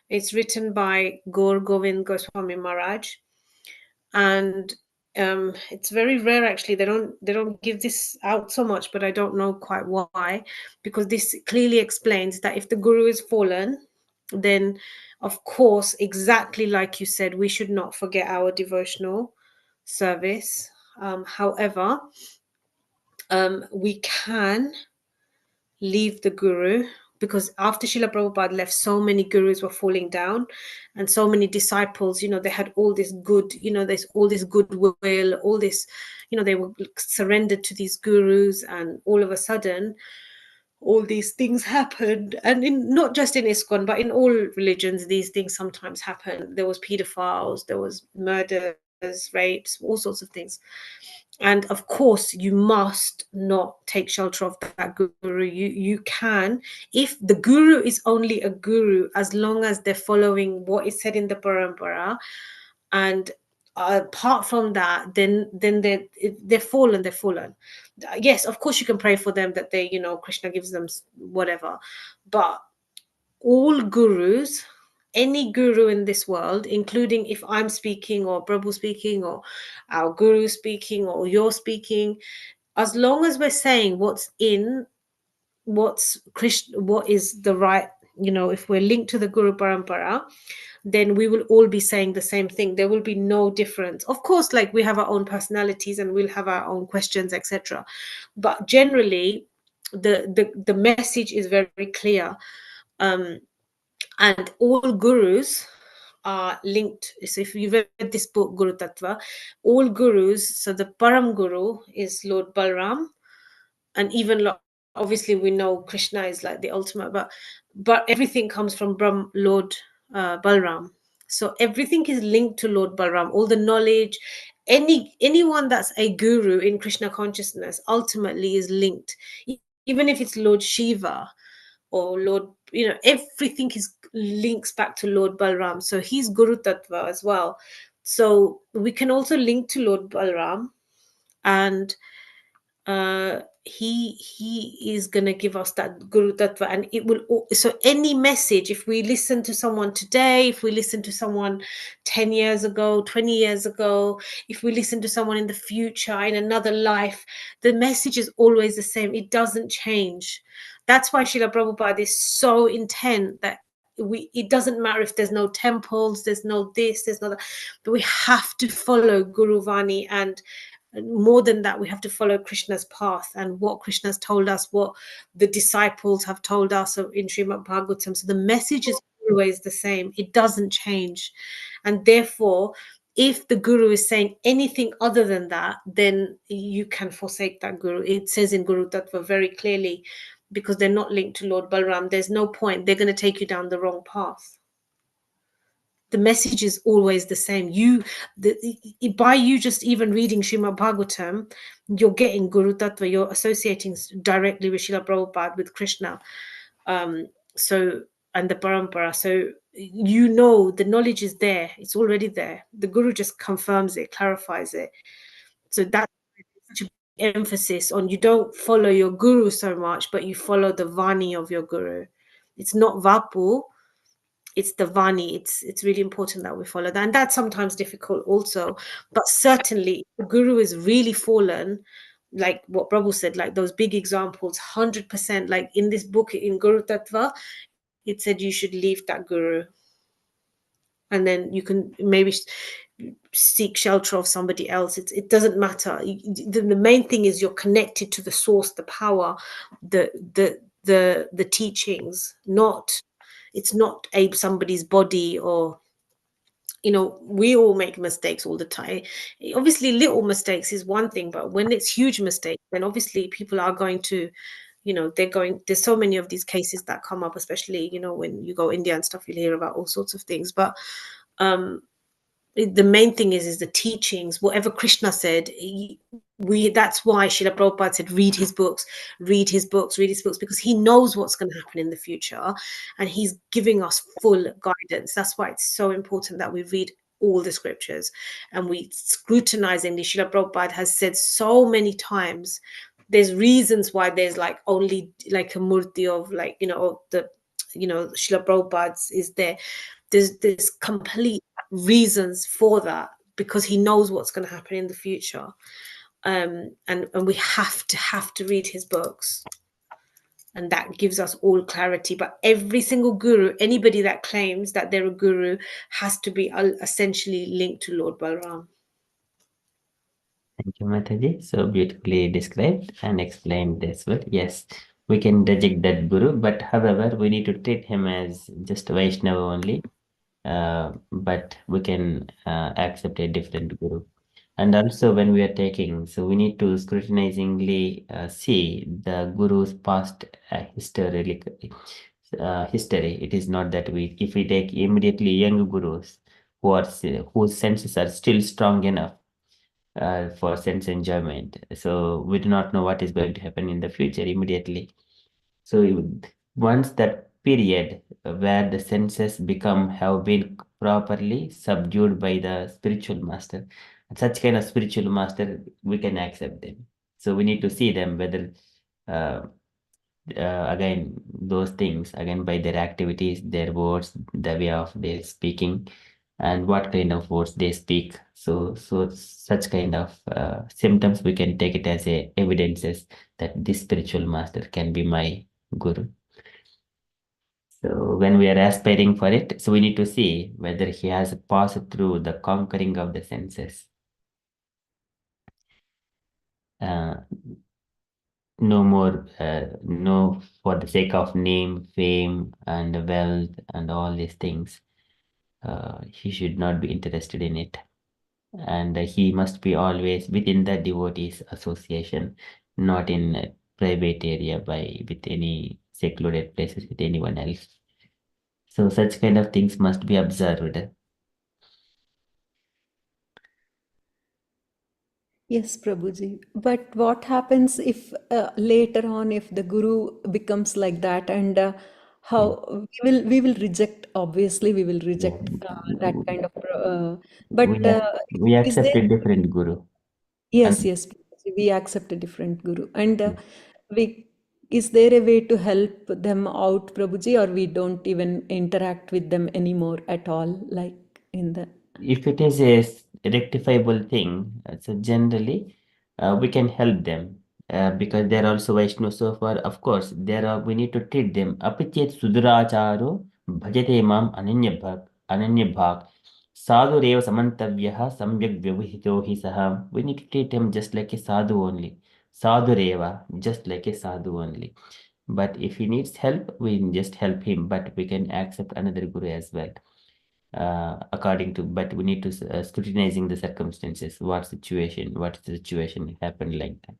It's written by Gaur Govind Goswami Maharaj, and it's very rare actually. They don't give this out so much, but I don't know quite why, because this clearly explains that if the guru is fallen, then of course, exactly like you said, we should not forget our devotional service. However, we can leave the guru, because after Srila Prabhupada left, so many gurus were falling down, and so many disciples, they had all this good, there's all this goodwill, all this, they were surrendered to these gurus, and all of a sudden, all these things happened. And not just in ISKCON, but in all religions, these things sometimes happen. There was pedophiles, there was murders, rapes, all sorts of things. And of course, you must not take shelter of that guru. You can, if the guru is only a guru, as long as they're following what is said in the parampara, and apart from that, then they're fallen. They're fallen. Yes, of course, you can pray for them that they, Krishna gives them whatever, but all gurus, any guru in this world, including if I'm speaking or Prabhu speaking or our guru speaking or you're speaking, as long as we're saying what's Krishna, what is the right, if we're linked to the Guru Parampara, then we will all be saying the same thing. There will be no difference. Of course, like, we have our own personalities and we'll have our own questions, etc. But generally, the message is very clear. And all gurus are linked. So if you read this book, Guru Tattva, all gurus, so the Param Guru is Lord Balram, and even obviously we know Krishna is like the ultimate, but everything comes from Lord Balram. So everything is linked to Lord Balram. All the knowledge, anyone that's a guru in Krishna consciousness ultimately is linked. Even if it's Lord Shiva or Lord, everything links back to Lord Balram. So he's Guru Tattva as well. So we can also link to Lord Balram, and he is going to give us that Guru Tattva, and it will. So any message, if we listen to someone today, if we listen to someone 10 years ago, 20 years ago, if we listen to someone in the future, in another life, the message is always the same. It doesn't change. That's why Srila Prabhupada is so intent that it doesn't matter if there's no temples, there's no this, there's no that, but we have to follow Guru Vani, and more than that, we have to follow Krishna's path and what Krishna's told us, what the disciples have told us in Srimad Bhagavatam. So the message is always the same. It doesn't change. And therefore, if the Guru is saying anything other than that, then you can forsake that Guru. It says in Guru Tattva very clearly, because they're not linked to Lord Balram, there's no point. They're going to take you down the wrong path. The message is always the same. By you just even reading Srimad Bhagavatam, you're getting Guru Tattva, you're associating directly with Srila Prabhupada, with Krishna, and the Parampara. So you know the knowledge is there, it's already there. The Guru just confirms it, clarifies it. So that's such a emphasis on, you don't follow your Guru so much, but you follow the Vani of your Guru. It's not Vapu, it's the Vani. It's really important that we follow that, and that's sometimes difficult also. But certainly, the Guru is really fallen, like what Prabhu said, like those big examples, 100%. Like in this book, in Guru Tattva, it said you should leave that Guru, and then you can maybe seek shelter of somebody else. It doesn't matter. The main thing is you're connected to the source, the power, the teachings, not. It's not somebody's body, or, we all make mistakes all the time. Obviously, little mistakes is one thing, but when it's huge mistakes, then obviously people are going to, there's so many of these cases that come up, especially, when you go India and stuff, you'll hear about all sorts of things. But the main thing is the teachings, whatever Krishna said. That's why Srila Prabhupada said, read his books, because he knows what's going to happen in the future, and he's giving us full guidance. That's why it's so important that we read all the scriptures and we scrutinizingly. Srila Prabhupada has said so many times, there's reasons why there's like only like a murti of Srila Prabhupada's is there. There's complete reasons for that, because he knows what's going to happen in the future, and we have to read his books, and that gives us all clarity. But every single guru, anybody that claims that they're a guru, has to be essentially linked to Lord Balram. Thank you, Mataji. So beautifully described and explained as well. Yes, we can reject that guru, but however, we need to treat him as just Vaishnava only. But we can accept a different guru. And also when we are taking, so we need to scrutinizingly see the guru's past history. It is not that if we take immediately young gurus whose senses are still strong enough for sense enjoyment. So we do not know what is going to happen in the future immediately. So once that period where the senses have been properly subdued by the spiritual master, such kind of spiritual master, we can accept them. So we need to see them whether again those things again by their activities, their words, the way of their speaking, and what kind of words they speak. So such kind of symptoms, we can take it as evidences that this spiritual master can be my guru. So when we are aspiring for it, so we need to see whether he has passed through the conquering of the senses. No more, no, for the sake of name, fame, and wealth, and all these things. He should not be interested in it. And he must be always within the devotees association, not in a private area with any secluded places with anyone else. So such kind of things must be observed. Yes, Prabhuji. But what happens if later on, if the guru becomes like that, and how we will reject? Obviously, we will reject that kind of. We But we is there? accept a different guru. Yes, yes. we accept a different guru. And is there a way to help them out, Prabhuji, or we don't even interact with them anymore at all, like in the... If it is a rectifiable thing, so generally we can help them because they are also Vaishnav. So far, of course, we need to treat them. Apichet suduracharo bhajate mam ananya bhak sadhu reva samantavyaha samyak vyavahito hi saha. We need to treat him just like a sadhu only. Sadhu reva, just like a sadhu only. But if he needs help, we just help him. But we can accept another guru as well. According to, but we need to scrutinizing the circumstances. What the situation happened like that?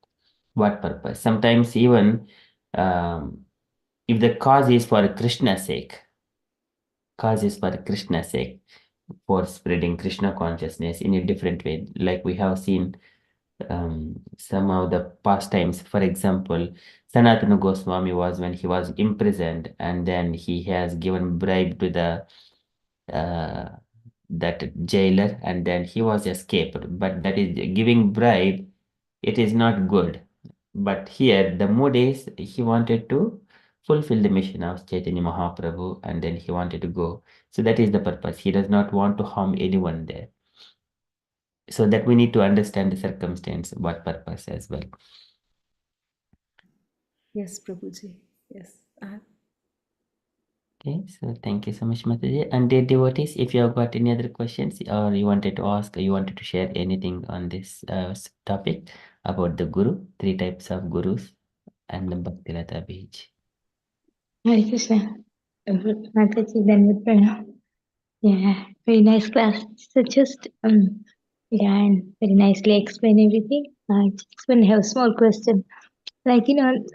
What purpose? Sometimes even if the cause is for Krishna's sake, for spreading Krishna consciousness in a different way, like we have seen some of the past times. For example, Sanatana Goswami was when he was imprisoned, and then he has given bribe to the that jailer, and then he was escaped. But that is giving bribe, it is not good. But here the mood is he wanted to fulfill the mission of Chaitanya Mahaprabhu, and then he wanted to go. So that is the purpose. He does not want to harm anyone there. So that we need to understand the circumstance, what purpose as well. Yes, Prabhuji. Yes. Okay, so thank you so much, Mataji. And dear devotees, if you have got any other questions or you wanted to ask or you wanted to share anything on this topic about the Guru, 3 types of Gurus, and the Bhaktilata Beach. Hare Krishna. Mataji, then Pranam. Yeah, very nice class. So just yeah, and very nicely explain everything. I just want to have a small question. Like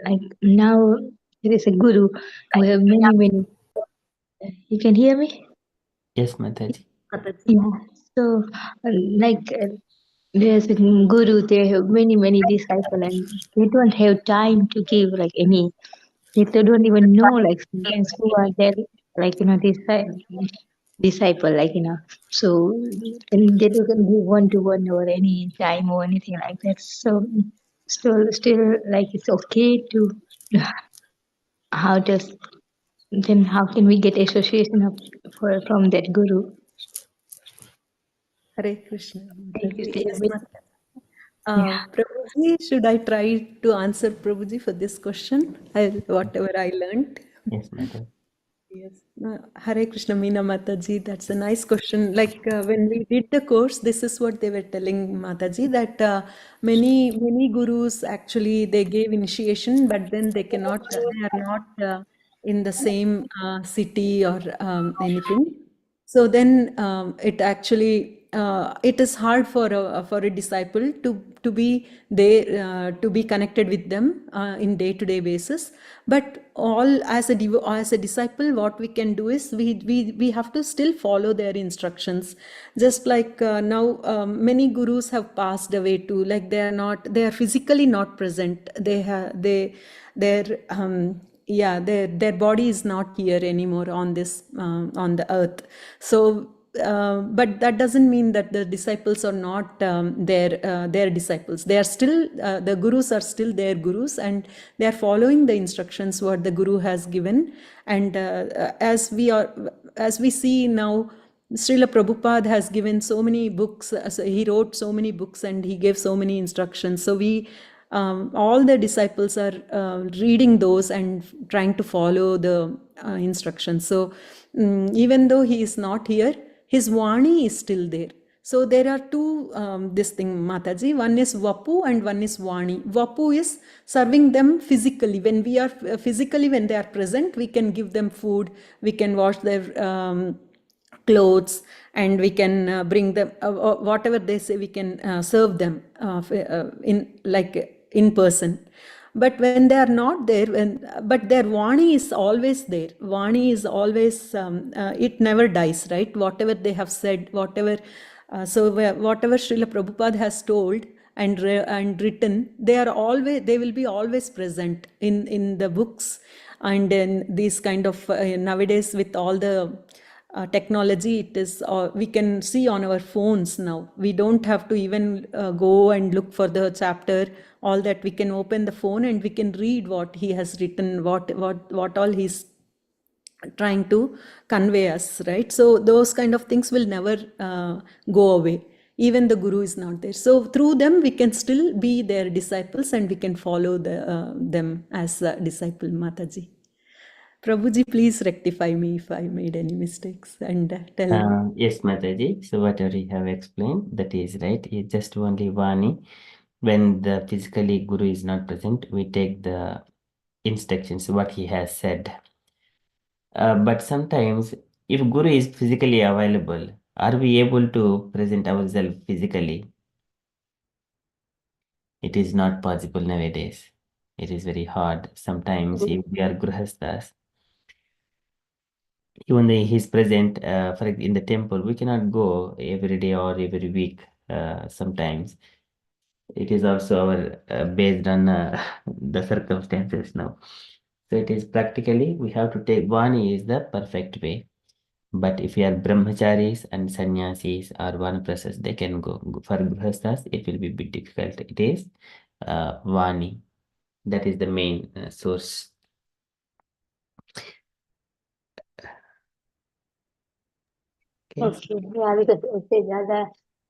like now there is a guru who have many. You can hear me? Yes, Mataji. Yeah. So like there's a guru, they have many disciples, and they don't have time to give like any. They don't even know like sometimes who are their like disciple like so and they don't give one to one or any time or anything like that. So still like it's okay to how does then how can we get association from that guru? Hare Krishna. Thank you. Mataji. Yes, Yeah. Prabhuji, should I try to answer Prabhuji for this question? Whatever I learned. Yes, Mataji. Yes. Hare Krishna, Meena Mataji, that's a nice question. Like when we did the course, this is what they were telling Mataji, that many gurus actually they gave initiation, but then they are not in the same city or anything. So then it actually it is hard for a disciple to be there to be connected with them in day-to-day basis. But all as a disciple, what we can do is we have to still follow their instructions. Just like now many gurus have passed away too. Like they are physically not present. Their body is not here anymore on this on the earth. So but that doesn't mean that the disciples are not their disciples. They are still the gurus are still their gurus, and they are following the instructions what the guru has given. And as we see now, Srila Prabhupada has given so many books. So he wrote so many books and he gave so many instructions. So all the disciples are reading those and trying to follow the instructions. So even though he is not here, his Vani is still there. So there are two this thing, Mataji. One is Vapu and one is Vani. Vapu is serving them physically. When we are physically, when they are present, we can give them food, we can wash their clothes, and we can bring them whatever they say, we can serve them in person. But when they are not there, but their Vani is always there. Vani is always, it never dies, right? Whatever they have said, whatever Srila Prabhupada has told and written, they will be always present in the books. And in these kind of nowadays with all the technology. It is, we can see on our phones now. We don't have to even go and look for the chapter. All that, we can open the phone and we can read what he has written, what all he's trying to convey us, right? So those kind of things will never go away. Even the guru is not there. So through them, we can still be their disciples and we can follow them as a disciple, Mataji. Prabhuji, please rectify me if I made any mistakes and tell. Yes, Mataji. So whatever you have explained, that is right. It's just only Vani. When the physically Guru is not present, we take the instructions, what he has said. But sometimes, if Guru is physically available, are we able to present ourselves physically? It is not possible nowadays. It is very hard. Sometimes, if we are Grihasthas, even though he is present in the temple, we cannot go every day or every week. Sometimes it is also based on the circumstances now. So it is practically we have to take Vani is the perfect way. But if you are brahmacharis and sannyasis or vanaprasthas, they can go. For grihasthas, it will be a bit difficult. It is Vani. That is the main source. Okay. Yeah, because it says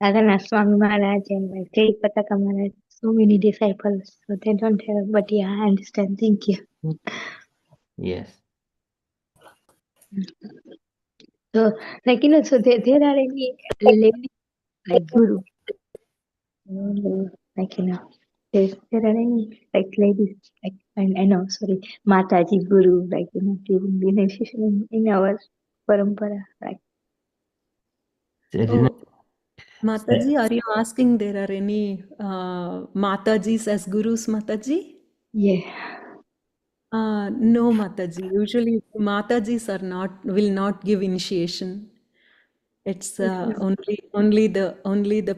Radhanath Swami Maharaj and like Jai Pataka Maharaj, so many disciples, so they don't have, but yeah, I understand. Thank you. Yes. So, like, so there are any ladies like Guru, like, there are any like ladies, like, I know, sorry, Mataji Guru, like, during the initiation in our parampara, like. So, Mataji, are you asking there are any Matajis as gurus, Mataji? Yeah. No, Mataji. Usually, Matajis will not give initiation. It's only the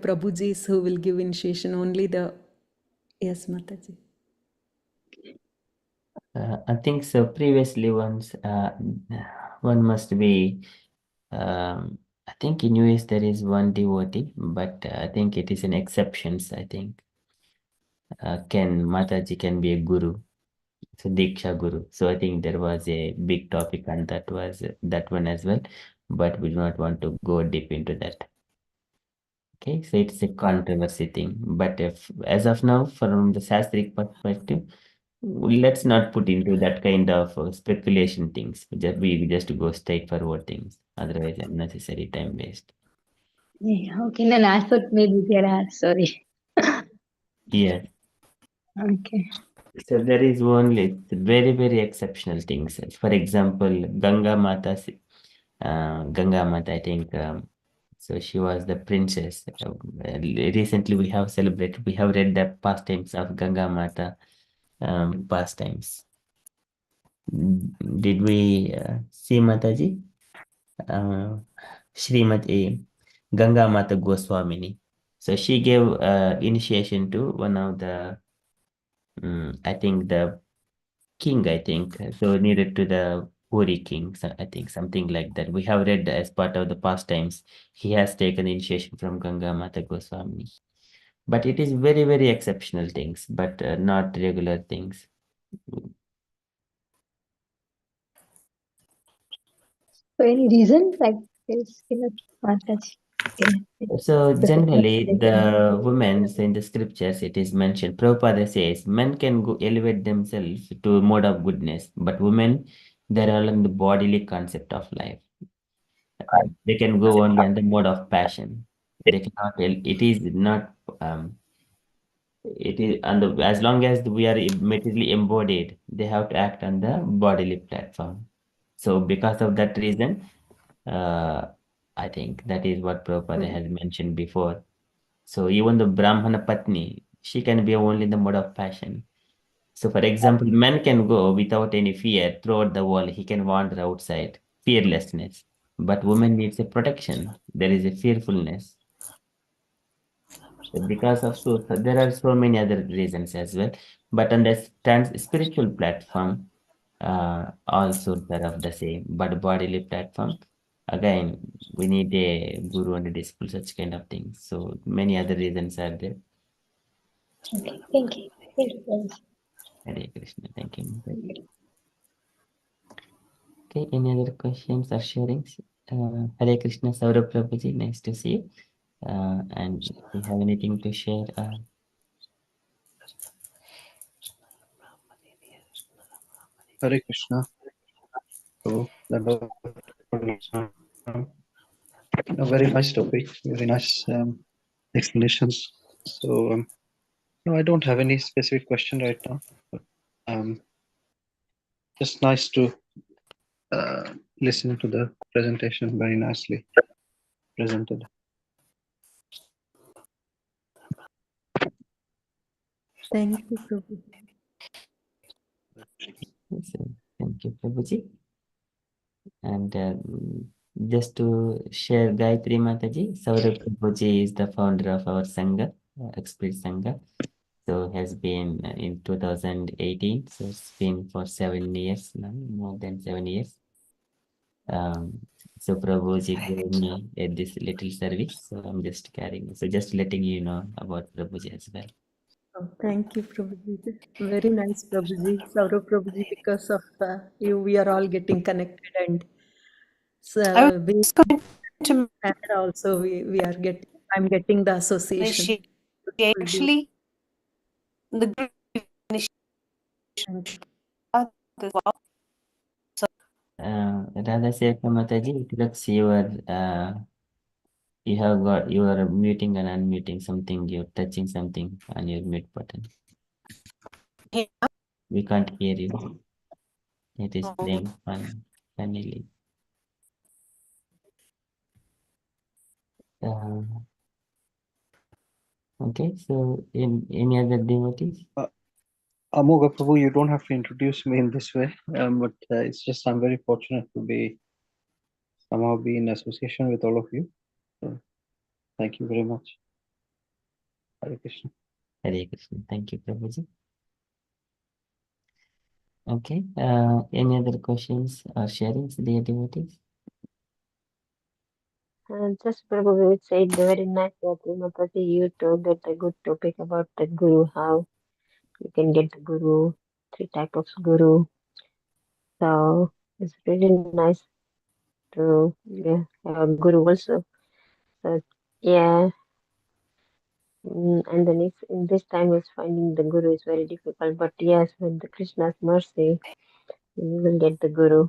Prabhujis who will give initiation. Yes, Mataji. I think so. Previously, one must be. I think in US there is one devotee, but I think it is an exceptions. I think Mataji can be a guru, so Diksha Guru. So I think there was a big topic and that was that one as well, but we do not want to go deep into that. Okay, so it's a controversy thing. But if as of now, from the Shastric perspective, let's not put into that kind of speculation things. We just go straight forward things. Otherwise, unnecessary time waste. Yeah, okay, then I thought maybe there are, sorry. Yes. Okay. So there is only very, very exceptional things. For example, Ganga Mata, I think, so she was the princess. Recently, we have read the pastimes of Ganga Mata pastimes. Did we see Mataji? Srimati Ganga Mata Goswamini. So she gave initiation to one of the, I think the king, so needed to the Puri king, so I think something like that. We have read as part of the pastimes. He has taken initiation from Ganga Mata Goswamini. But it is very, very exceptional things, but not regular things. So any reason like this, Mataji? So generally, the women in the scriptures, it is mentioned. Prabhupada says men can go elevate themselves to a mode of goodness, but women, they're all in the bodily concept of life. They can go only on the mode of passion. They cannot. It is not. It is on the as long as we are materially embodied, they have to act on the bodily platform. So because of that reason, uh, I think that is what Prabhupada has mentioned before. So even the Brahmana Patni, she can be only in the mode of passion. So for example, man can go without any fear throughout the world. He can wander outside, fearlessness. But woman needs a protection. There is a fearfulness. So because of so there are so many other reasons as well. But on the spiritual platform, also they are of the same. But bodily platform, again, we need a guru and a disciple, such kind of things. So many other reasons are there. Okay, thank you. Thank you, guys. Hare Krishna. Thank you, Mataji. Okay, any other questions or sharings? Hare Krishna, Saurabh Prabhuji, nice to see you. And if you have anything to share, Hare Krishna. So that was a very nice topic, very nice explanations. So no, I don't have any specific question right now. But, just nice to listen to the presentation. Very nicely presented. Thank you, Prabhu. so thank you, Prabhuji. And just to share Gayatri Mataji, Saurabh Prabhuji is the founder of our Sangha, Express Sangha. So has been in 2018. So it's been for 7 years now, more than 7 years. So Prabhuji gave me this little service. So I'm just carrying. So just letting you know about Prabhuji as well. Oh, thank you, Prabhuji. Very nice, Prabhuji. Saurav Prabhuji, because of you, we are all getting connected, and I so was going to and also we are getting. I'm getting the association. initiate Beautiful deal. actually the group initiated Thank you. as well. Radha Sekha Mataji, it looks you have got, you are muting and unmuting something, you're touching something on your mute button. Yeah. We can't hear you. It is playing funnily. Okay, so in any other devotees? Amoga Prabhu, you don't have to introduce me in this way, but it's just I'm very fortunate to be somehow be in association with all of you. So thank you very much. Hare Krishna. Hare Krishna. Thank you, Prabhuji. Okay, any other questions or sharings, dear devotees? Just Prabhu, we said very nice that Mataji, you to get a good topic about the guru, how you can get the guru, 3 types of guru. So it's really nice to have a guru also. So yeah, and then if in this time is finding the guru is very difficult. But yes, with the Krishna's mercy, you will get the guru,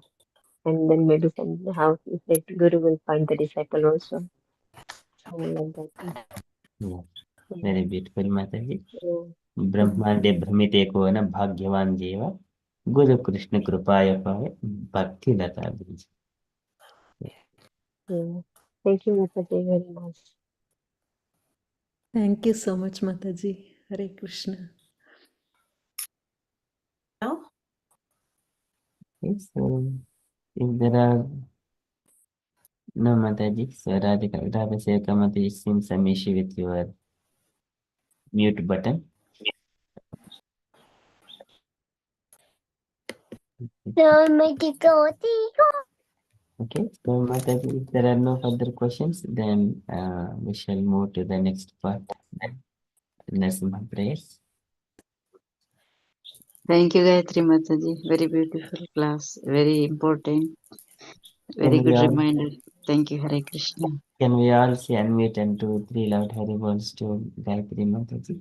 and then maybe somehow the guru will find the disciple also. Something like that. Yeah, very beautiful, Mataji. Yeah. ब्रह्मांडे भ्रमिते को न भाग्यवान जीव गुरु कृष्ण कृपाय पावे भक्ति लता बीज. Yeah. Thank you, Mataji, very much. Thank you so much, Mataji. Hare Krishna. Now, Okay, so if there are no Mataji, so Radha Sekha Mataji seems some issue with your mute button. Okay, so Mataji, if there are no further questions, then we shall move to the next part. Narasimha prayers. Thank you, Gayathri Mataji. Very beautiful class. Very important. Very Can we good all, reminder. Thank you, Hare Krishna. can we all say unmute and 2, 3 loud Hari Bols to Gayatri Mataji?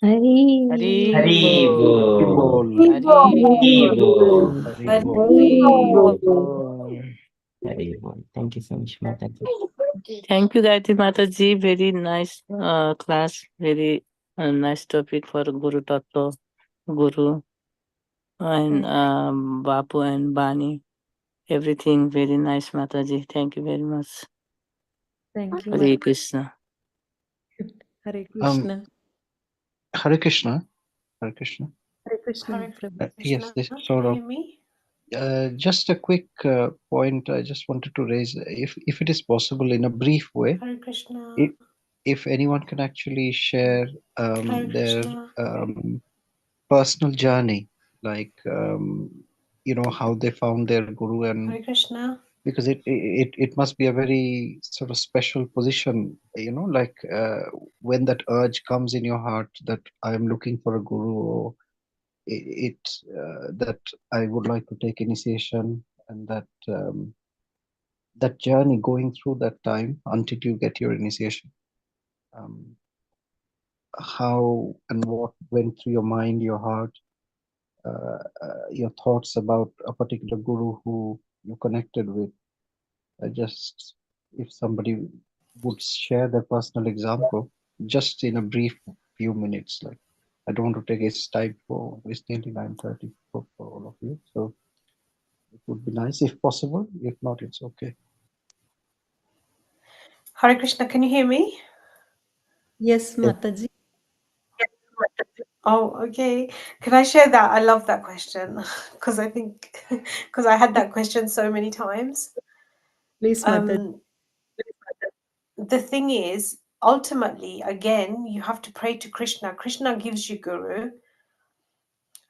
Hari Hari Bol. Hari Bol. Hari Bol. Hari Hari Bol. Thank you so much, Mataji. Thank you, Gayatri Mataji. Very nice class. Very nice topic for Guru Tattva, Guru, and Bapu and Bani. Everything very nice, Mataji. Thank you very much. Thank you, Hare Mataji. Krishna. Hare Krishna. Hare Krishna. Hare Krishna. Hare Krishna, Hare Prabhu. Yes, Krishna, this can sort you of hear me? just a quick point I just wanted to raise. If it is possible in a brief way, Hare Krishna, if anyone can actually share Hare their Krishna. personal journey, like you know how they found their guru and Hare Krishna. because it must be a very sort of special position, like when that urge comes in your heart that I am looking for a guru, or that I would like to take initiation, and that journey going through that time until you get your initiation. Um, how and what went through your mind, your heart, your thoughts about a particular guru who you connected with. Just if somebody would share their personal example, just in a brief few minutes, like I don't want to take its time for it's nearly 9:30 for all of you, so it would be nice if possible. If not, it's okay. Hare Krishna, can you hear me? Yes, Yes, Mataji. Oh, okay. Can I share that? I love that question because I think because I had that question so many times. Please, Mataji. The thing is, ultimately, again, you have to pray to Krishna. Krishna gives you guru,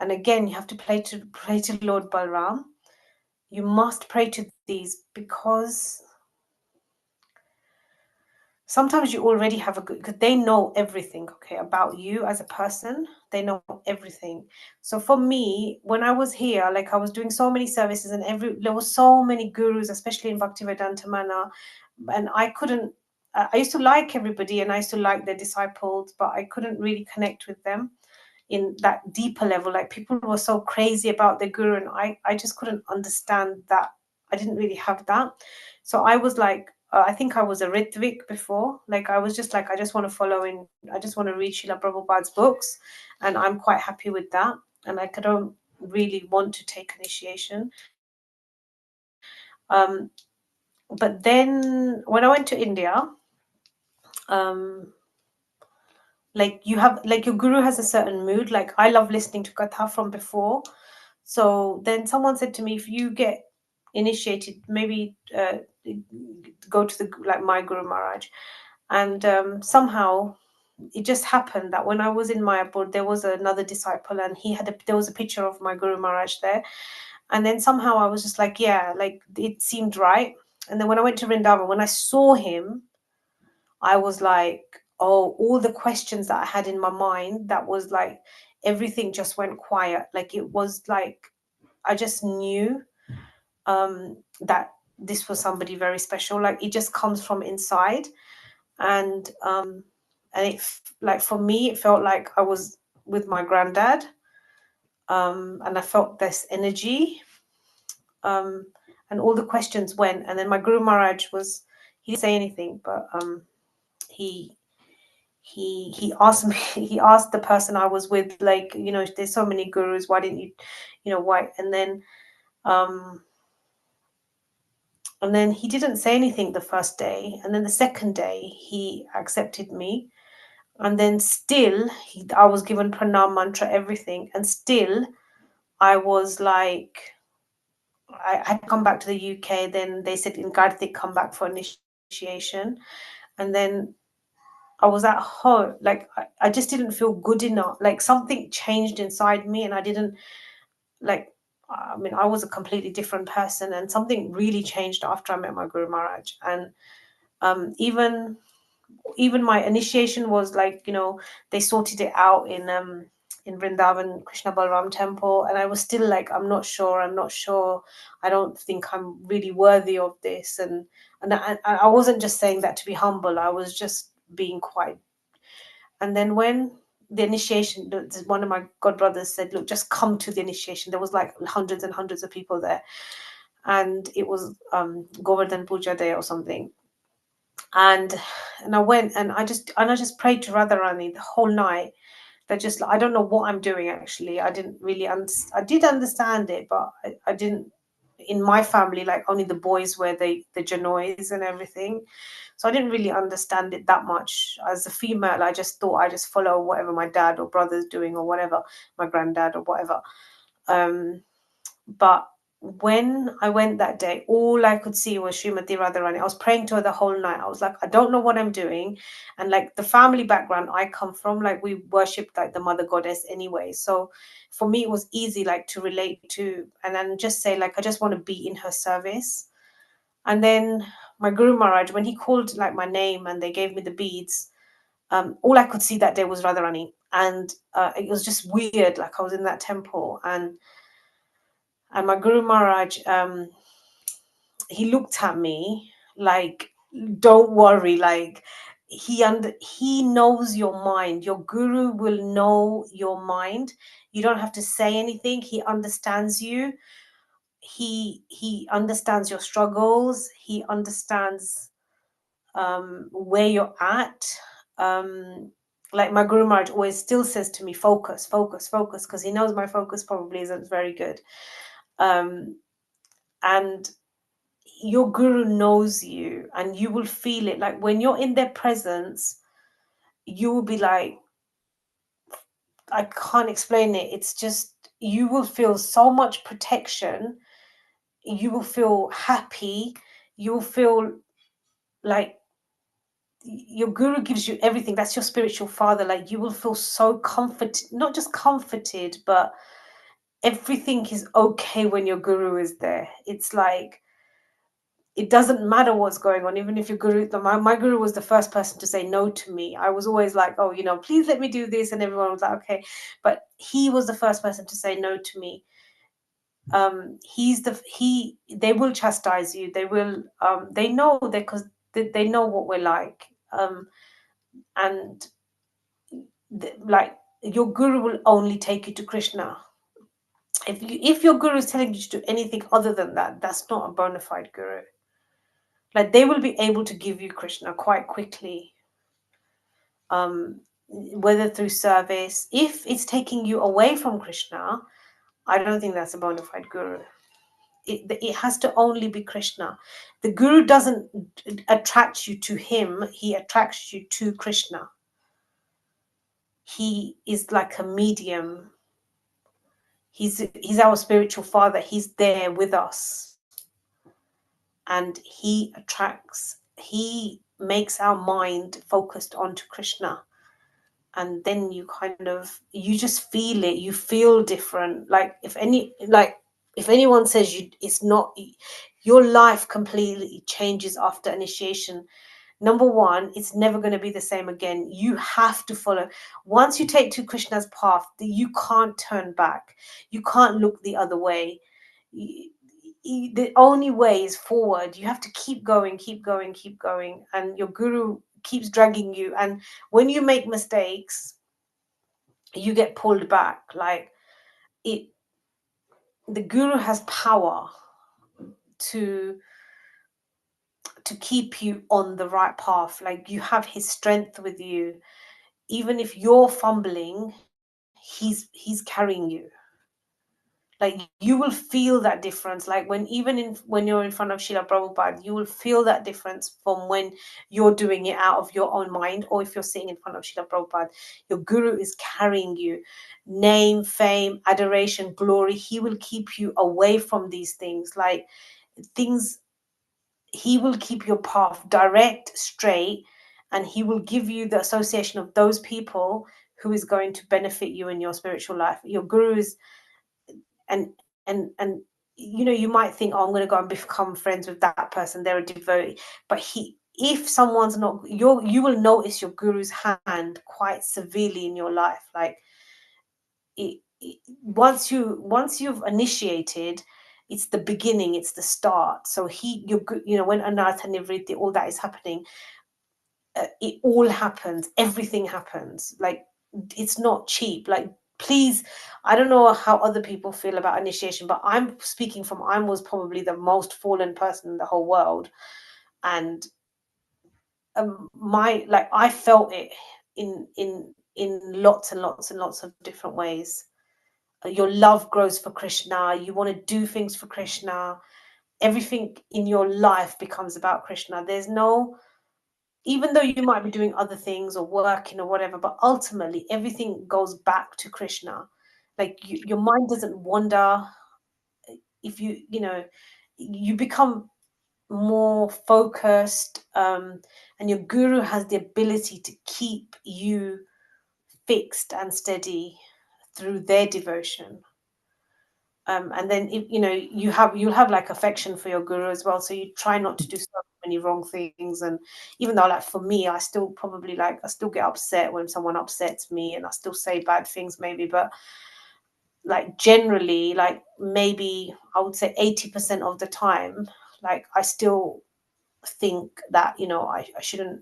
and again, you have to pray to Lord Balram. You must pray to these because sometimes you already have a good, because they know everything, okay, about you as a person. They know everything. So for me, when I was here, like I was doing so many services, and there were so many gurus, especially in Bhaktivedanta Mana, and I couldn't. I used to like everybody, and I used to like their disciples, but I couldn't really connect with them in that deeper level. Like people were so crazy about their guru, and I just couldn't understand that. I didn't really have that. So I was like, I think I was a Ritvik before. Like I was just like, I just want to follow in, I just want to read Srila Prabhupada's books, and I'm quite happy with that. And I don't really want to take initiation. But then when I went to India, like you have, like your guru has a certain mood. Like I love listening to Katha from before. So then someone said to me, if you get initiated, maybe go to like my Guru Maharaj. And somehow it just happened that when I was in Mayapur, there was another disciple, and there was a picture of my Guru Maharaj there. And then somehow I was just like, yeah, like it seemed right. And then when I went to Vrindavan, when I saw him, I was like, oh, all the questions that I had in my mind, that was like, everything just went quiet. Like it was like, I just knew that this was somebody very special. Like it just comes from inside. And like for me, it felt like I was with my granddad. And I felt this energy. And all the questions went. And then my Guru Maharaj he didn't say anything, but he asked me, he asked the person I was with, like, there's so many gurus, why didn't you, why? And then he didn't say anything the first day, and then the second day he accepted me, and then still I was given pranam mantra, everything, and still I was like, I had come back to the UK. Then they said in Gayathri, come back for initiation, and then I was at home, like I just didn't feel good enough. Like something changed inside me, and I didn't like. I mean, I was a completely different person, and something really changed after I met my Guru Maharaj. And even my initiation was like, they sorted it out in Vrindavan Krishna Balram temple, and I was still like, I'm not sure. I don't think I'm really worthy of this, and I wasn't just saying that to be humble. I was just being quite. And then when the initiation, one of my godbrothers said, look, just come to the initiation. There was like hundreds and hundreds of people there, and it was Govardhan Puja Day or something. And I went, and I just prayed to Radharani the whole night. That just, I don't know what I'm doing actually. I didn't really I did understand it, but I didn't. In my family, like only the boys wear the janois and everything, so I didn't really understand it that much. As a female, I just thought I just follow whatever my dad or brother's doing, or whatever, my granddad or whatever. But when I went that day, all I could see was Srimati Radharani. I was praying to her the whole night. I was like, I don't know what I'm doing. And like the family background I come from, like we worshipped like the mother goddess anyway. So for me, it was easy like to relate to, and then just say like, I just want to be in her service. And then my Guru Maharaj, when he called like my name and they gave me the beads, all I could see that day was Radharani, and it was just weird. Like I was in that temple, and my Guru Maharaj, he looked at me like, "Don't worry, like." He knows your mind. Your guru will know your mind. You don't have to say anything. He understands you. He understands your struggles. He understands where you're at. Like my Guru Maharaj always still says to me, focus, focus, focus, because he knows my focus probably isn't very good. And your guru knows you, and you will feel it. Like when you're in their presence, you will be like, I can't explain it. It's just, you will feel so much protection. You will feel happy. You will feel like your guru gives you everything. That's your spiritual father. Like you will feel so comforted, not just comforted, but everything is okay when your guru is there. It's like, it doesn't matter what's going on. Even if your guru, my guru was the first person to say no to me. I was always like, oh, please let me do this. And everyone was like, okay. But he was the first person to say no to me. They will chastise you. They will, they know that, because they know what we're like. And like your guru will only take you to Krishna. If your guru is telling you to do anything other than that, that's not a bona fide guru. Like they will be able to give you Krishna quite quickly, whether through service. If it's taking you away from Krishna, I don't think that's a bona fide guru. It has to only be Krishna. The guru doesn't attract you to him, he attracts you to Krishna. He is like a medium. He's our spiritual father. He's there with us. And he makes our mind focused onto Krishna. And then you just feel it. You feel different. Like if anyone says it's not, your life completely changes after initiation. Number one, it's never going to be the same again. You have to follow. Once you take to Krishna's path, you can't turn back. You can't look the other way. The only way is forward. You have to keep going, keep going, keep going. And your guru keeps dragging you. And when you make mistakes, you get pulled back. Like the guru has power to keep you on the right path. Like you have his strength with you. Even if you're fumbling, he's carrying you. Like you will feel that difference. Like when you're in front of Srila Prabhupada, you will feel that difference from when you're doing it out of your own mind, or if you're sitting in front of Srila Prabhupada, your guru is carrying you. Name, fame, adoration, glory, he will keep you away from these things. Like things, he will keep your path direct, straight, and he will give you the association of those people who is going to benefit you in your spiritual life. Your gurus, and you might think, oh, I'm going to go and become friends with that person, they're a devotee. But if someone's not, you will notice your guru's hand quite severely in your life. Like once you've initiated, it's the beginning, it's the start. So when Anartha Nivritti, all that is happening, it all happens, everything happens. Like it's not cheap. Like please, I don't know how other people feel about initiation, but I'm speaking from, I was probably the most fallen person in the whole world. And I felt it in lots and lots and lots of different ways. Your love grows for Krishna. You want to do things for Krishna. Everything in your life becomes about Krishna. There's no, even though you might be doing other things or working or whatever, but ultimately everything goes back to Krishna. Like your mind doesn't wander. If you become more focused, and your guru has the ability to keep you fixed and steady through their devotion. And then you'll have like affection for your guru as well, so you try not to do so many wrong things. And even though, like, for me, I still get upset when someone upsets me, and I still say bad things maybe, but like generally, like maybe I would say 80% of the time, like I still think that I shouldn't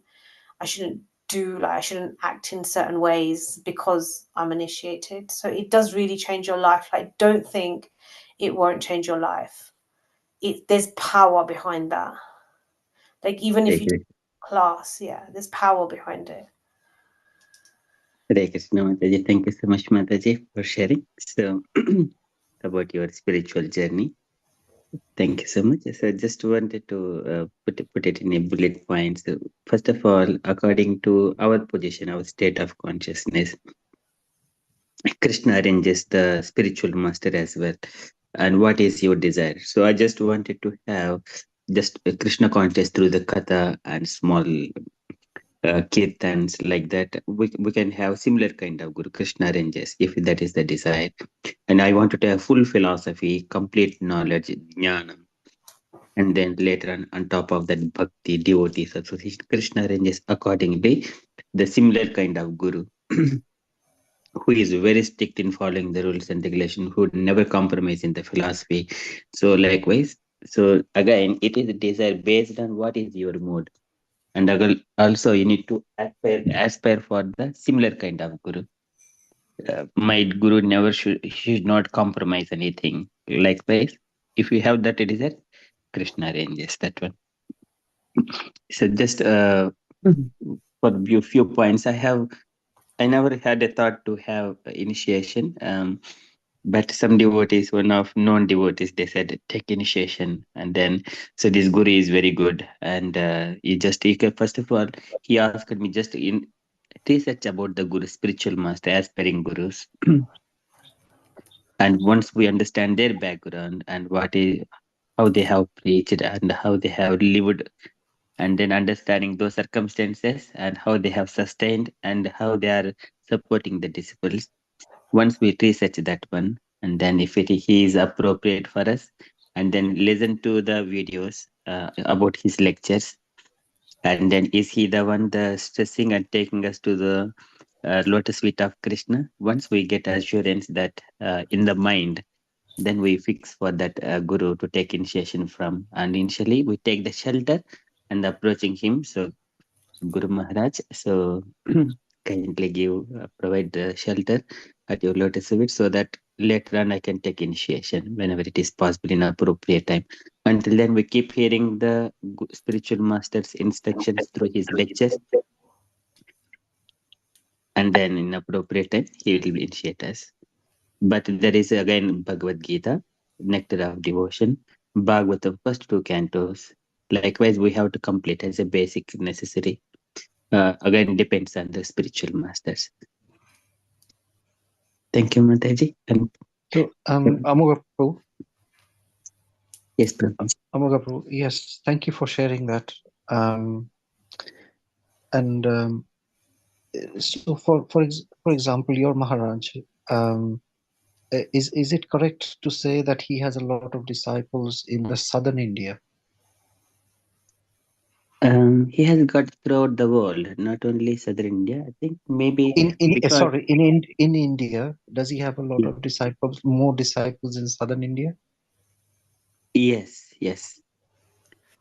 I shouldn't act in certain ways because I'm initiated. So it does really change your life. Like, don't think it won't change your life. There's power behind that. Like, even if you do class, yeah, there's power behind it. Hare Krishna Mataji. Thank you so much, Mataji, for sharing. So, about your spiritual journey. Thank you so much. So, I just wanted to put it in a bullet point. So, first of all, according to our position, our state of consciousness, Krishna arranges the spiritual master as well. And what is your desire? So, I just wanted to have just a Krishna conscious through the katha and small kirtans like that. We can have similar kind of Guru Krishna ranges if that is the desire. And I wanted to have full philosophy, complete knowledge, jnana. And then later on top of that, bhakti, devotees association, Krishna ranges accordingly the similar kind of Guru who is very strict in following the rules and regulations, who never compromise in the philosophy. So likewise, so again, it is a desire based on what is your mood. And also you need to aspire for the similar kind of Guru. My Guru never should not compromise anything. Likewise, if you have that desire, Krishna arranges that one. So just for few points, I never had a thought to have initiation. But some devotees, one of non-devotees, they said take initiation, and then so this Guru is very good, and he can, first of all, he asked me just in research about the Guru, spiritual master, aspiring Gurus. And once we understand their background and how they have preached and how they have lived, and then understanding those circumstances and how they have sustained and how they are supporting the disciples, once we research that one, and then if he is appropriate for us, and then listen to the videos about his lectures, and then is he the one the stressing and taking us to the lotus feet of Krishna? Once we get assurance that in the mind, then we fix for that Guru to take initiation from. And initially, we take the shelter and approaching him. So, Guru Maharaj, so kindly provide the shelter at your lotus feet so that later on I can take initiation whenever it is possible in appropriate time. Until then, we keep hearing the spiritual master's instructions through his lectures, and then in appropriate time, he will initiate us. But there is again Bhagavad Gita, Nectar of Devotion, Bhagavatam, first two cantos. Likewise, we have to complete as a basic necessary. Again, depends on the spiritual masters. Thank you, Mataji. And So, Amoga Prabhu. yes, Prabhu. Amoga Prabhu, yes, thank you for sharing that. So, for example, your Maharaj, is it correct to say that he has a lot of disciples in the southern India? He has got throughout the world, not only southern India. I think maybe In because India, does he have a lot of disciples, more disciples in southern India? yes.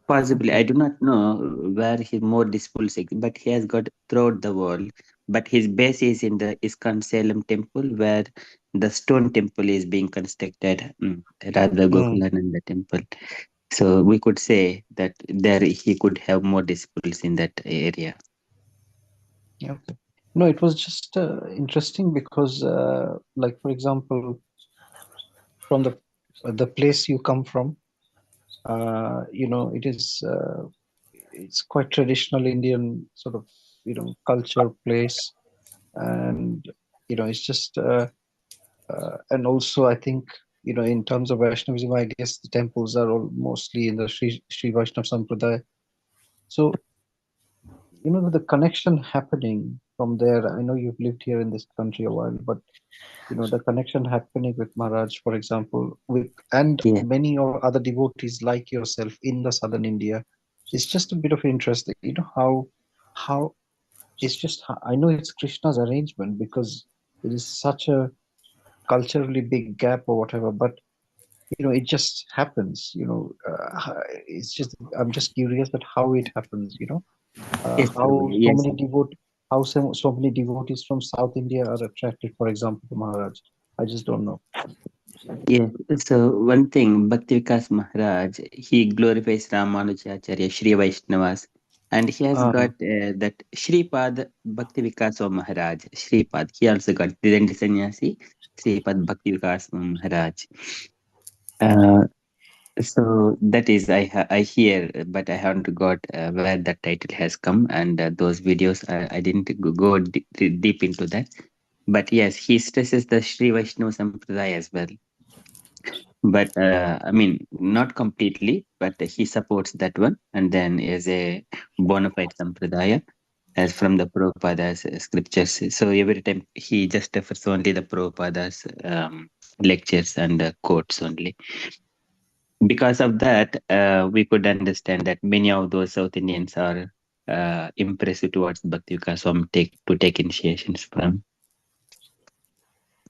Possibly, Okay. I do not know where he more disciples, but he has got throughout the world. But his base is in the ISKCON Salem temple, where the stone temple is being constructed, Radha Gokulananda temple. So we could say that there he could have more disciples in that area. Yeah. Okay. No, it was just interesting because, like, for example, from the place you come from, it's quite traditional Indian sort of, culture place, and it's just and also I think in terms of Vaishnavism, I guess the temples are all mostly in the Sri Vaishnav Sampradaya. So the connection happening from there. I know you've lived here in this country a while, but the connection happening with Maharaj, for example, and Yeah. many or other devotees like yourself in the southern India, is just a bit of interesting. How it's just, I know it's Krishna's arrangement because it is such a culturally big gap or whatever, but it just happens. It's just, I'm just curious that how it happens. Yes, Prabhu. How Yes. so many devotees from South India are attracted, for example, to Maharaj. I just don't know. Yes. So one thing, Bhakti Vikas Maharaj, he glorifies Ramanujacharya, Sri Vaishnavas, and he has Ah, got that Sripad Bhakti Vikas Maharaj. Sripad, he also got Didandi Sannyasi, Sripad Bhakti Vikas Maharaj. Uh, so that is I hear, but I haven't got where that title has come, and those videos I didn't go deep into that. But yes, he stresses the Sri Vaishnava Sampradaya as well. But I mean, not completely, but he supports that one, and then is a bona fide Sampradaya as from the Prabhupada's scriptures. So every time he just refers only the Prabhupada's lectures and quotes only. Because of that, we could understand that many of those South Indians are impressed towards Bhakti Vikaswam to take initiations from.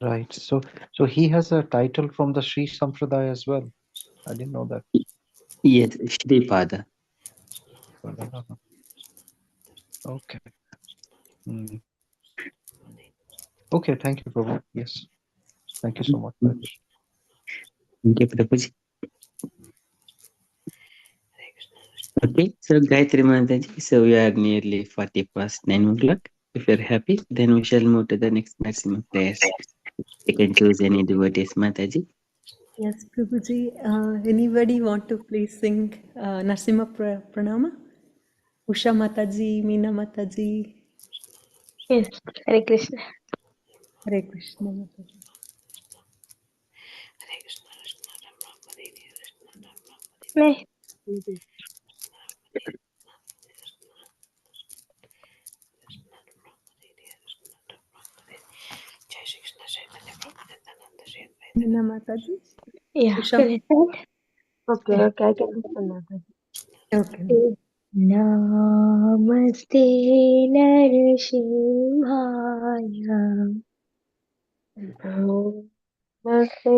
right. So he has a title from the Sri Sampradaya as well. I didn't know that. Yes, Shripada. Okay. Hmm. Okay. Thank you, Prabhu. Yes. Thank you so much. Thank you, Prabhuji. Okay, so Gayatri Mataji, so we are nearly 40 past 9 o'clock. If you're happy, then we shall move to the next maximum prayers. You can choose any devotees, Mataji. Yes, Prabhuji. Anybody want to please sing Narsimha Pranama? Usha Mataji, Meena Mataji, Yes, Hare Krishna. Hare Krishna Mataji. May Meena Mataji, yeah, Usha. can I start? Okay, Yeah. okay, I can listen now. Okay. Namaste Narsimhaya Namaste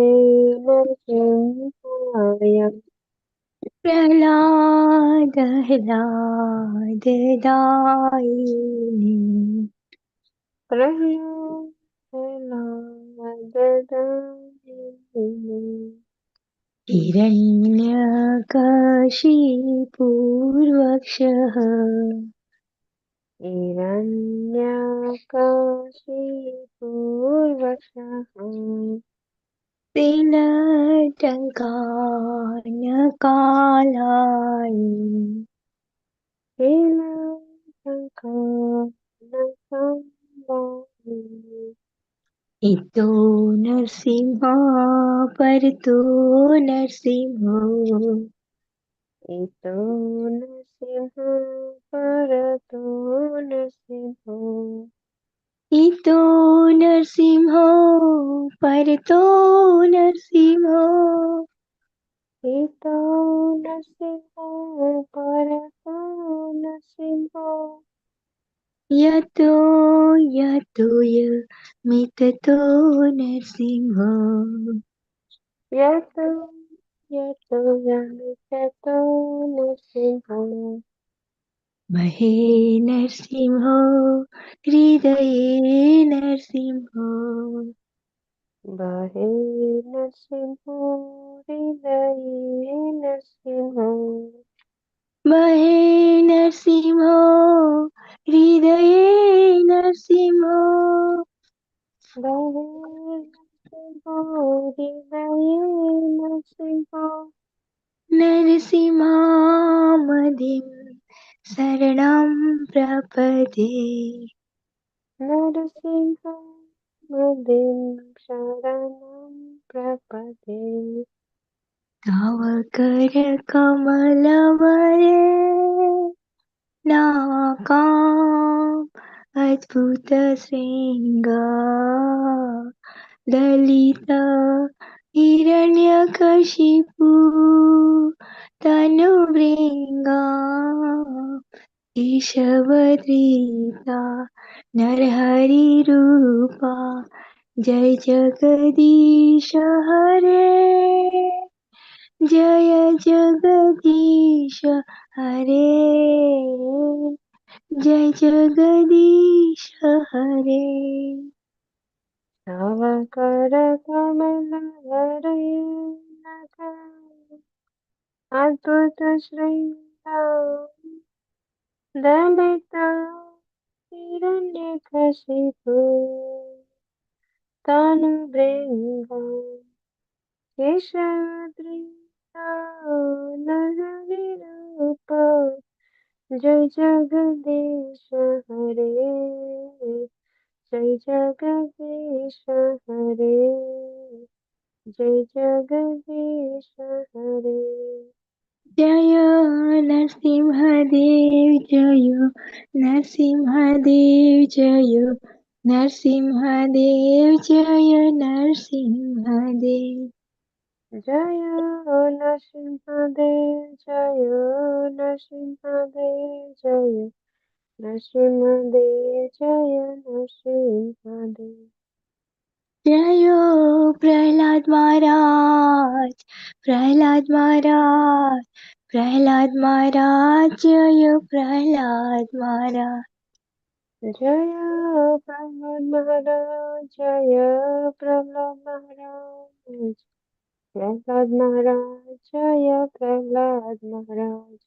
Narsimhaya Prahladalayini Prahladalayini Hiranyakashipurvakshah Hiranyakashipu Tinadankanyakalayi Hiranyakashipu Ito Narsimha Parito Narsimho Ito Narasimha Parato Narasimha Ito Narsimho Parito Narsimho Ito Narasimha Parato Narasimha Yato Yato Mitato Narsimho Yato Yato Yamitato Narasimha Mahe Narsimho Hridaye Narsimho Bahe Narasimha Hridaye Narasimha Mahe Narsimho Hridaye Narsimho Bahe Narasimha Hridaye Narasimha Narsimhamadin Saranam Prapade Narasimha Madin Sharanam Prapade Tavakara Kamalavare Nakam अद्भुत शृङ्ग ललित हिरण्यकशिपु तनुभृङ्ग केशवधृता नरहरिरूपा जय जगदीश हरे जय जगदीश हरे जय जगदीश हरे तव कर कमल अद्भुत श्रृंगार दलित हिरण्यकशिपु तनुभृङ्गा केशवधृता नरहरिरूप जय जगदीश हरे जय जगदीश हरे जय जगदीश हरे जय नरसिंहदेव जय नरसिंहदेव जय नरसिंहदेव जय नरसिंहदेव जय नरसिंहदेव जय नरसिंहदेव जय नरसिंहदेव जय नरसिंहदेव जय प्रहलाद महाराज प्रहलाद महाराज प्रहलाद महाराज जय प्रहलाद महाराज जय प्रहलाद महाराज जय प्रहलाद महाराज प्रहलाद महाराज जय प्रहलाद महाराज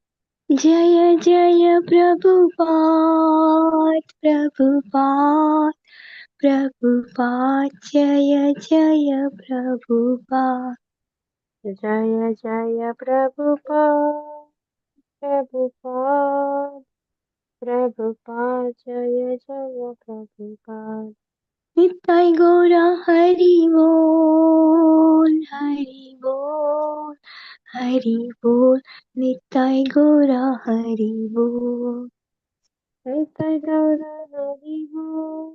जय जय प्रभुपाद प्रभुपाद प्रभुपाद जय जय प्रभुपाद जय जय प्रभुपाद प्रभुपाद प्रभुपाद जय जय प्रभुपाद निताय गौरा हरि बोल हरि बोल हरि बोल निताय गौरा हरि बोल निताय गौर हरि बोल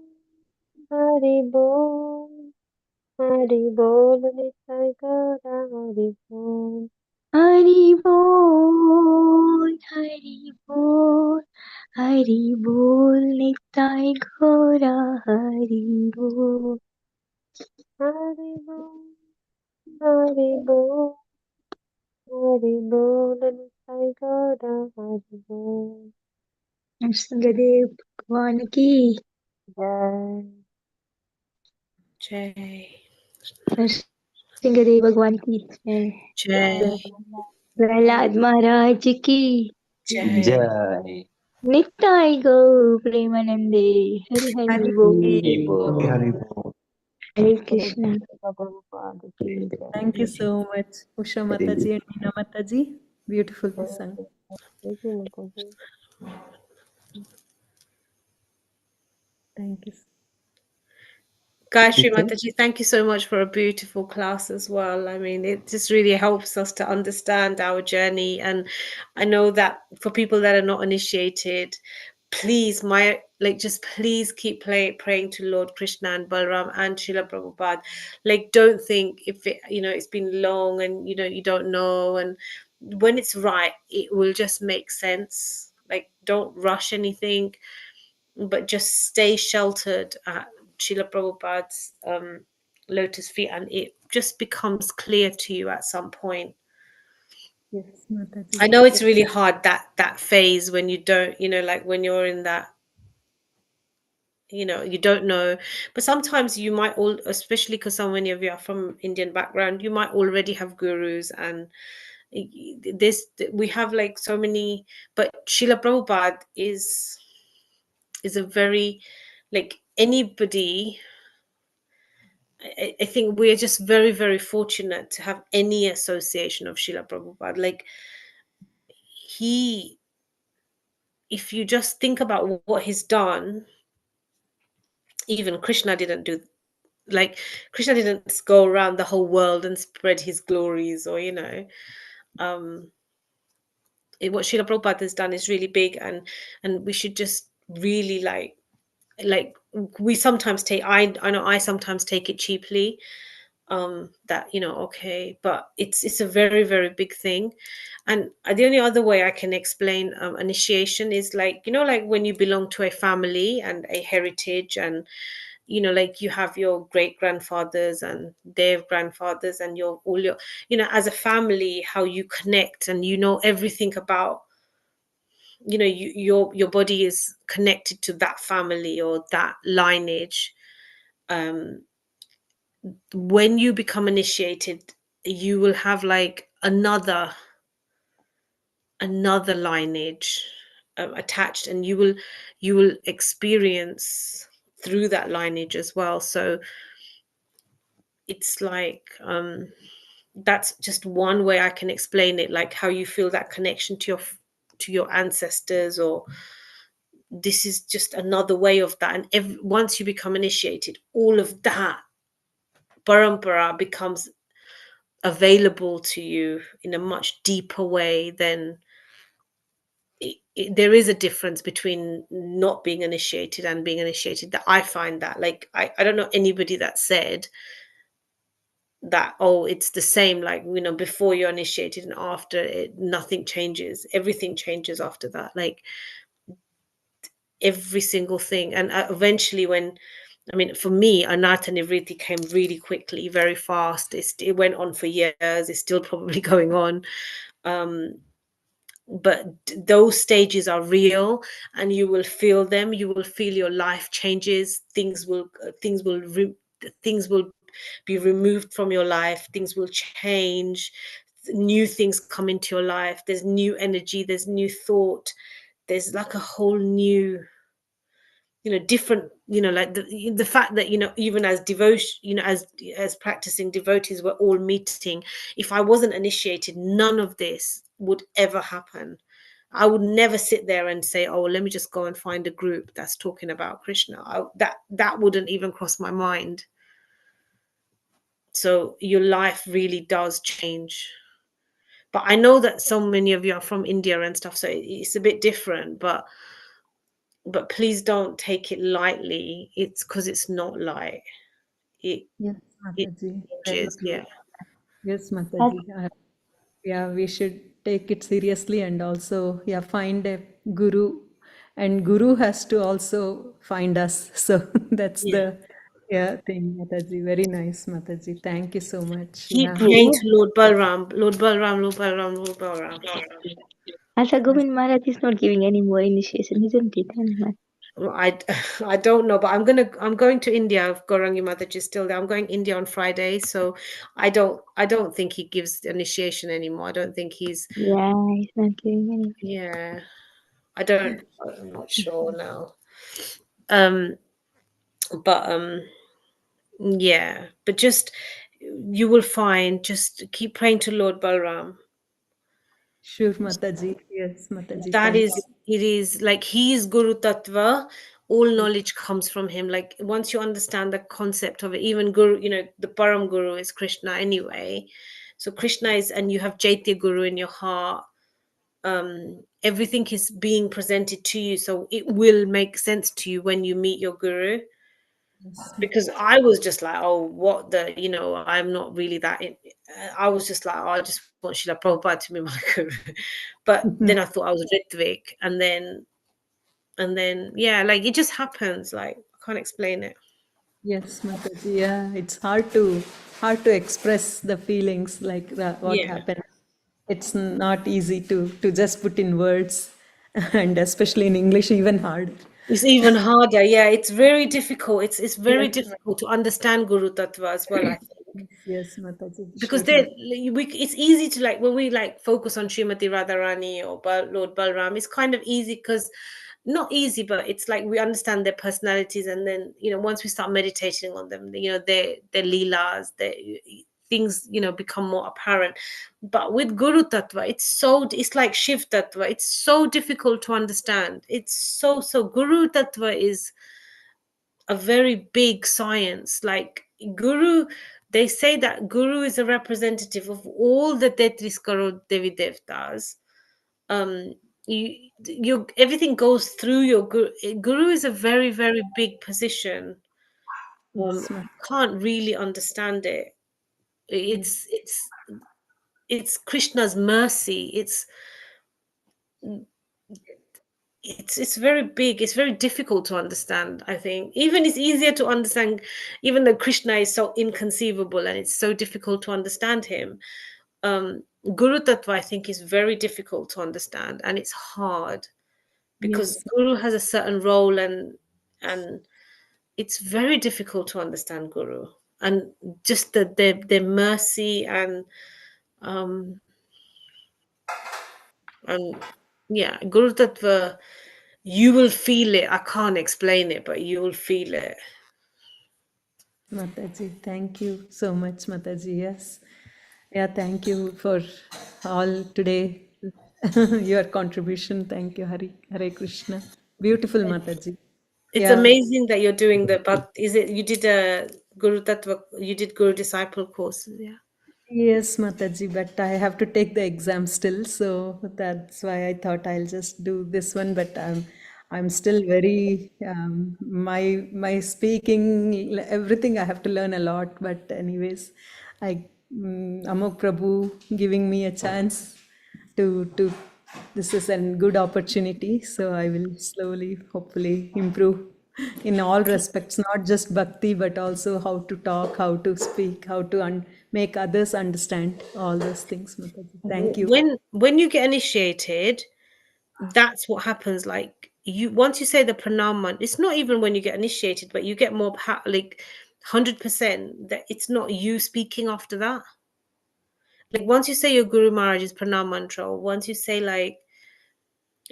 हरि बोल हरि बोल निताय गौर हरि बोल हरि बोल हरि बोल हरि बोल निताय गौरा हरि बोल हरि बोल हरि बोल हरि बोल निताय गौर हरि बोल नरसिंहदेव भगवान की जय जय नरसिंहदेव भगवान की जय जय प्रहलाद महाराज की जय जय नित्य गौ प्रेमानंदे हरि हरि बोल हरि बोल। हरि बोल। हरे कृष्णा प्रभुपाद की जय Thank you so much, Usha Hari Mataji and Meena Mataji. Beautifully sung. Thank you, Mataji. Thank you. Gayatri Peter? Mataji, thank you so much for a beautiful class as well. I mean, it just really helps us to understand our journey. And I know that for people that are not initiated, please, just please keep praying to Lord Krishna and Balram and Srila Prabhupada. Like, don't think if it's been long and, you don't know. And when it's right, it will just make sense. Like, don't rush anything, but just stay sheltered at Srila Prabhupada's lotus feet, and it just becomes clear to you at some point. Yes, Mataji. I know it's really hard, that phase when you don't, like when you're in that, you don't know, but sometimes you might especially because so many of you are from Indian background, you might already have gurus, and we have like so many, but Srila Prabhupada is a very, like, anybody. I think we are just very, very fortunate to have any association of Srila Prabhupada. Like, if you just think about what he's done, even Krishna didn't do, like, Krishna didn't go around the whole world and spread his glories, or, what Srila Prabhupada has done is really big, and we should just really, like, like we sometimes take, I know I sometimes take it cheaply, that, you know, okay, but it's a very, very big thing. And the only other way I can explain initiation is like, you know, like when you belong to a family and a heritage, and you know, like you have your great grandfathers and their grandfathers and your all your, you know, as a family, how you connect, and you know everything about, you know, your body is connected to that family or that lineage. um when you become initiated, you will have like another lineage attached, and you will experience through that lineage as well. So it's like, that's just one way I can explain it, like how you feel that connection to your ancestors, or this is just another way of that. And once you become initiated, all of that parampara becomes available to you in a much deeper way than there is a difference between not being initiated and being initiated. That I find that, like, I don't know anybody that said that, oh, it's the same, like, you know, before you're initiated and after it, nothing changes. Everything changes after that, like every single thing. And eventually, when, I mean, for me, Anata Nivriti came really quickly, very fast. It went on for years. It's still probably going on. But those stages are real, and you will feel them. You will feel your life changes. Things will be removed from your life. Things will change. New things come into your life. There's new energy. There's new thought. There's like a whole new, you know, different, you know, like the fact that, you know, even as devotion, you know, as practicing devotees, we're all meeting. If I wasn't initiated, none of this would ever happen. I would never sit there and say, oh, let me just go and find a group that's talking about Krishna. That wouldn't even cross my mind. So your life really does change. But I know that so many of you are from India and stuff, so it's a bit different. But please don't take it lightly. It's because it's not light. It Yes, it Mataji. Very changes. true. Yeah. Yes, As, Mataji. Yeah, we should take it seriously and also, yeah, find a guru, and guru has to also find us. So that's Yeah. the, yeah, thing, Mataji. Very nice, Mataji. Thank you so much. Keep Yeah. praying Guru, to Lord Balram, Lord Balram, Lord Balram, Lord Balram. as a Govind Maharaj is not giving any more initiation, isn't it? I I don't know, but I'm going to India. Gaurangi Mataji is still there. I'm going India on Friday, so I don't think he gives initiation anymore. I don't think he's, Yeah, he's not giving any. yeah. I'm not sure now. Um, but yeah, but just, you will find, just keep praying to Lord Balram. Sure, Mataji. Yes, Mataji. That Thank is, you. it is like he is Guru Tattva. All knowledge comes from him. Like once you understand the concept of it, even Guru, you know, the Param Guru is Krishna anyway. So Krishna is, and you have Jaitya Guru in your heart. Everything is being presented to you, so it will make sense to you when you meet your Guru. Yes, Because I was just like, oh, what the, you know, I'm not really that I was just like, oh, I just want Srila Prabhupada to be my guru. But then I thought I was Ritvik, and then yeah, like it just happens. Like I can't explain it. yes, Mataji. Yeah, it's hard to express the feelings like what Yeah. happened. It's not easy to just put in words, and especially in English, even hard. It's even harder. Yeah, it's very difficult. It's very Yes, difficult to understand Guru Tattva as well, I think. yes, Mataji. Because Sure, Mataji. it's easy to, like, when we like focus on Srimati Radharani or Lord Balram, it's kind of easy because, not easy, but it's like we understand their personalities, and then, you know, once we start meditating on them, you know, their leelas, their things, you know, become more apparent. But with Guru Tattva, it's like Shiv Tattva. It's so difficult to understand. It's so Guru Tattva is a very big science. Like Guru, they say that Guru is a representative of all the 33 crore Devi Devtas. you everything goes through your guru. Guru is a very, very big position. Yes, Mataji. Can't really understand it. It's Krishna's mercy. It's very big. It's very difficult to understand, I think. Even it's easier to understand, even though Krishna is so inconceivable and it's so difficult to understand him. Guru Tattva, I think, is very difficult to understand, and it's hard because Yes, Guru has a certain role, and it's very difficult to understand Guru, and just their mercy and yeah, Guru Tattva, you will feel it. I can't explain it, but you will feel it. Mataji, thank you so much, Mataji. Yes. Yeah, thank you for all today, your contribution. Thank you, Hare Krishna. Beautiful, Mataji. It's Yeah. amazing that you're doing but is it you did a Guru Tattva, you did Guru Disciple course, yeah. Yes, Mataji, but I have to take the exam still, so that's why I thought I'll just do this one. But I'm still very my speaking, everything I have to learn a lot. But anyways, Amok Prabhu giving me a chance to this is a good opportunity, so I will slowly, hopefully, improve in all respects, not just bhakti, but also how to talk, how to speak, how to make others understand all those things. Mataji. Thank you. When you get initiated, that's what happens. Like you, once you say the pranam mantra, it's not even when you get initiated, but you get more like 100% that it's not you speaking after that. Like once you say your Guru Maharaj's pranam mantra, or once you say like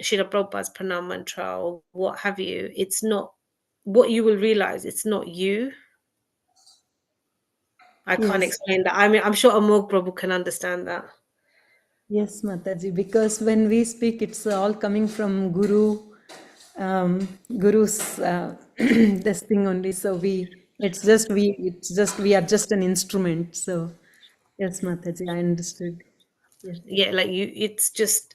Srila Prabhupada's pranam mantra, or what have you, it's not what you will realize. It's not you. I can't Yes, explain that. I mean, I'm sure Amok Prabhu can understand that. yes, Mataji, because when we speak, it's all coming from Guru's this thing only. So it's just we are just an instrument. So yes, Mataji, I understood. Yes. Yeah, like it's just,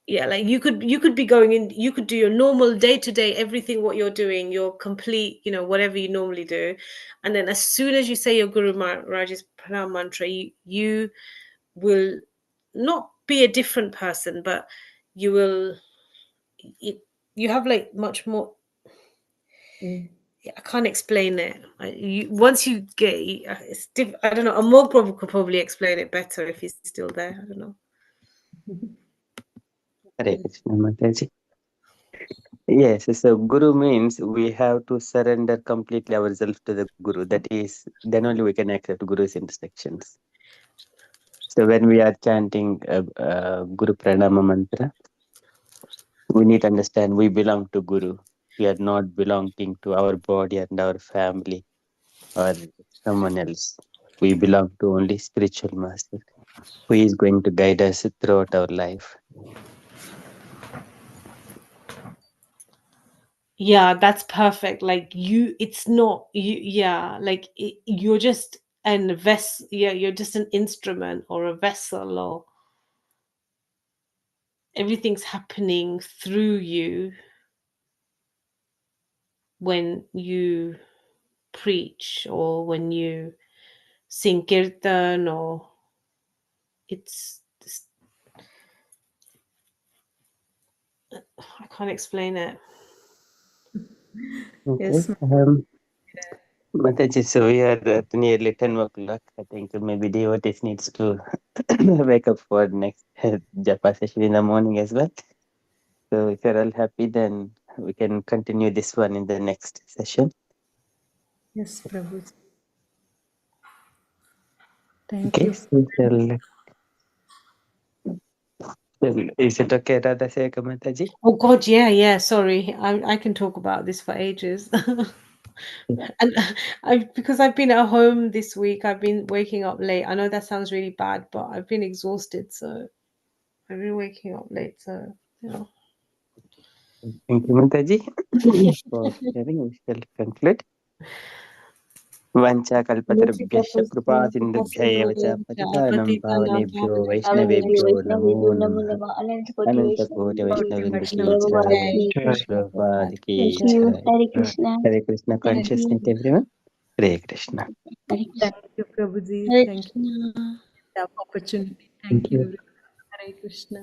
yeah, like you could be going in, you could do your normal day-to-day everything what you're doing, your complete, whatever you normally do, and then as soon as you say your Guru Maharaj's pranam mantra, you will not be a different person, but you will you have like much more. Mm. I can't explain it. Once you get, I don't know. Amol probably could probably explain it better if he's still there. I don't know. Hare Krishna Mataji. Yes, so Guru means we have to surrender completely ourselves to the Guru. That is, then only we can accept Guru's instructions. So when we are chanting Guru Pranama mantra, we need to understand we belong to Guru. We are not belonging to our body and our family or someone else. We belong to only spiritual master who is going to guide us throughout our life. Yeah, that's perfect. Like it's not you. Yeah, like you're just an vessel. Yeah, you're just an instrument or a vessel, or everything's happening through you when you preach or when you sing kirtan, or it's I can't explain it. Okay. Yes, Mataji, so we are at nearly 10 o'clock. I think maybe devotees needs to wake up for next japa session in the morning as well. So if you're all happy, then we can continue this one in the next session. yes, Prabhu. Thank Okay. you. Is it okay, Radha Sekha Mataji? Oh God, yeah. Sorry, I can talk about this for ages. And because I've been at home this week, I've been waking up late. I know that sounds really bad, but I've been exhausted, so I've been waking up late. So Thank you, Mataji, for sharing. We shall conclude. वञ्चाकल्पतरुभ्यश्च कृपासिन्धुभ्य एव च पतितानं पावनेभ्यो वैष्णवेभ्यो नमो नमः अनन्तकोटि वैष्णववृन्द की जय प्रभुपाद की Thank you. जय Hare Krishna. Hare Krishna consciousness everyone Hare Krishna Hare Krishna. Thank you, Prabhuji. Hare Thank you Krishna. for the opportunity. Thank Thank you, you. everyone. Hare Krishna.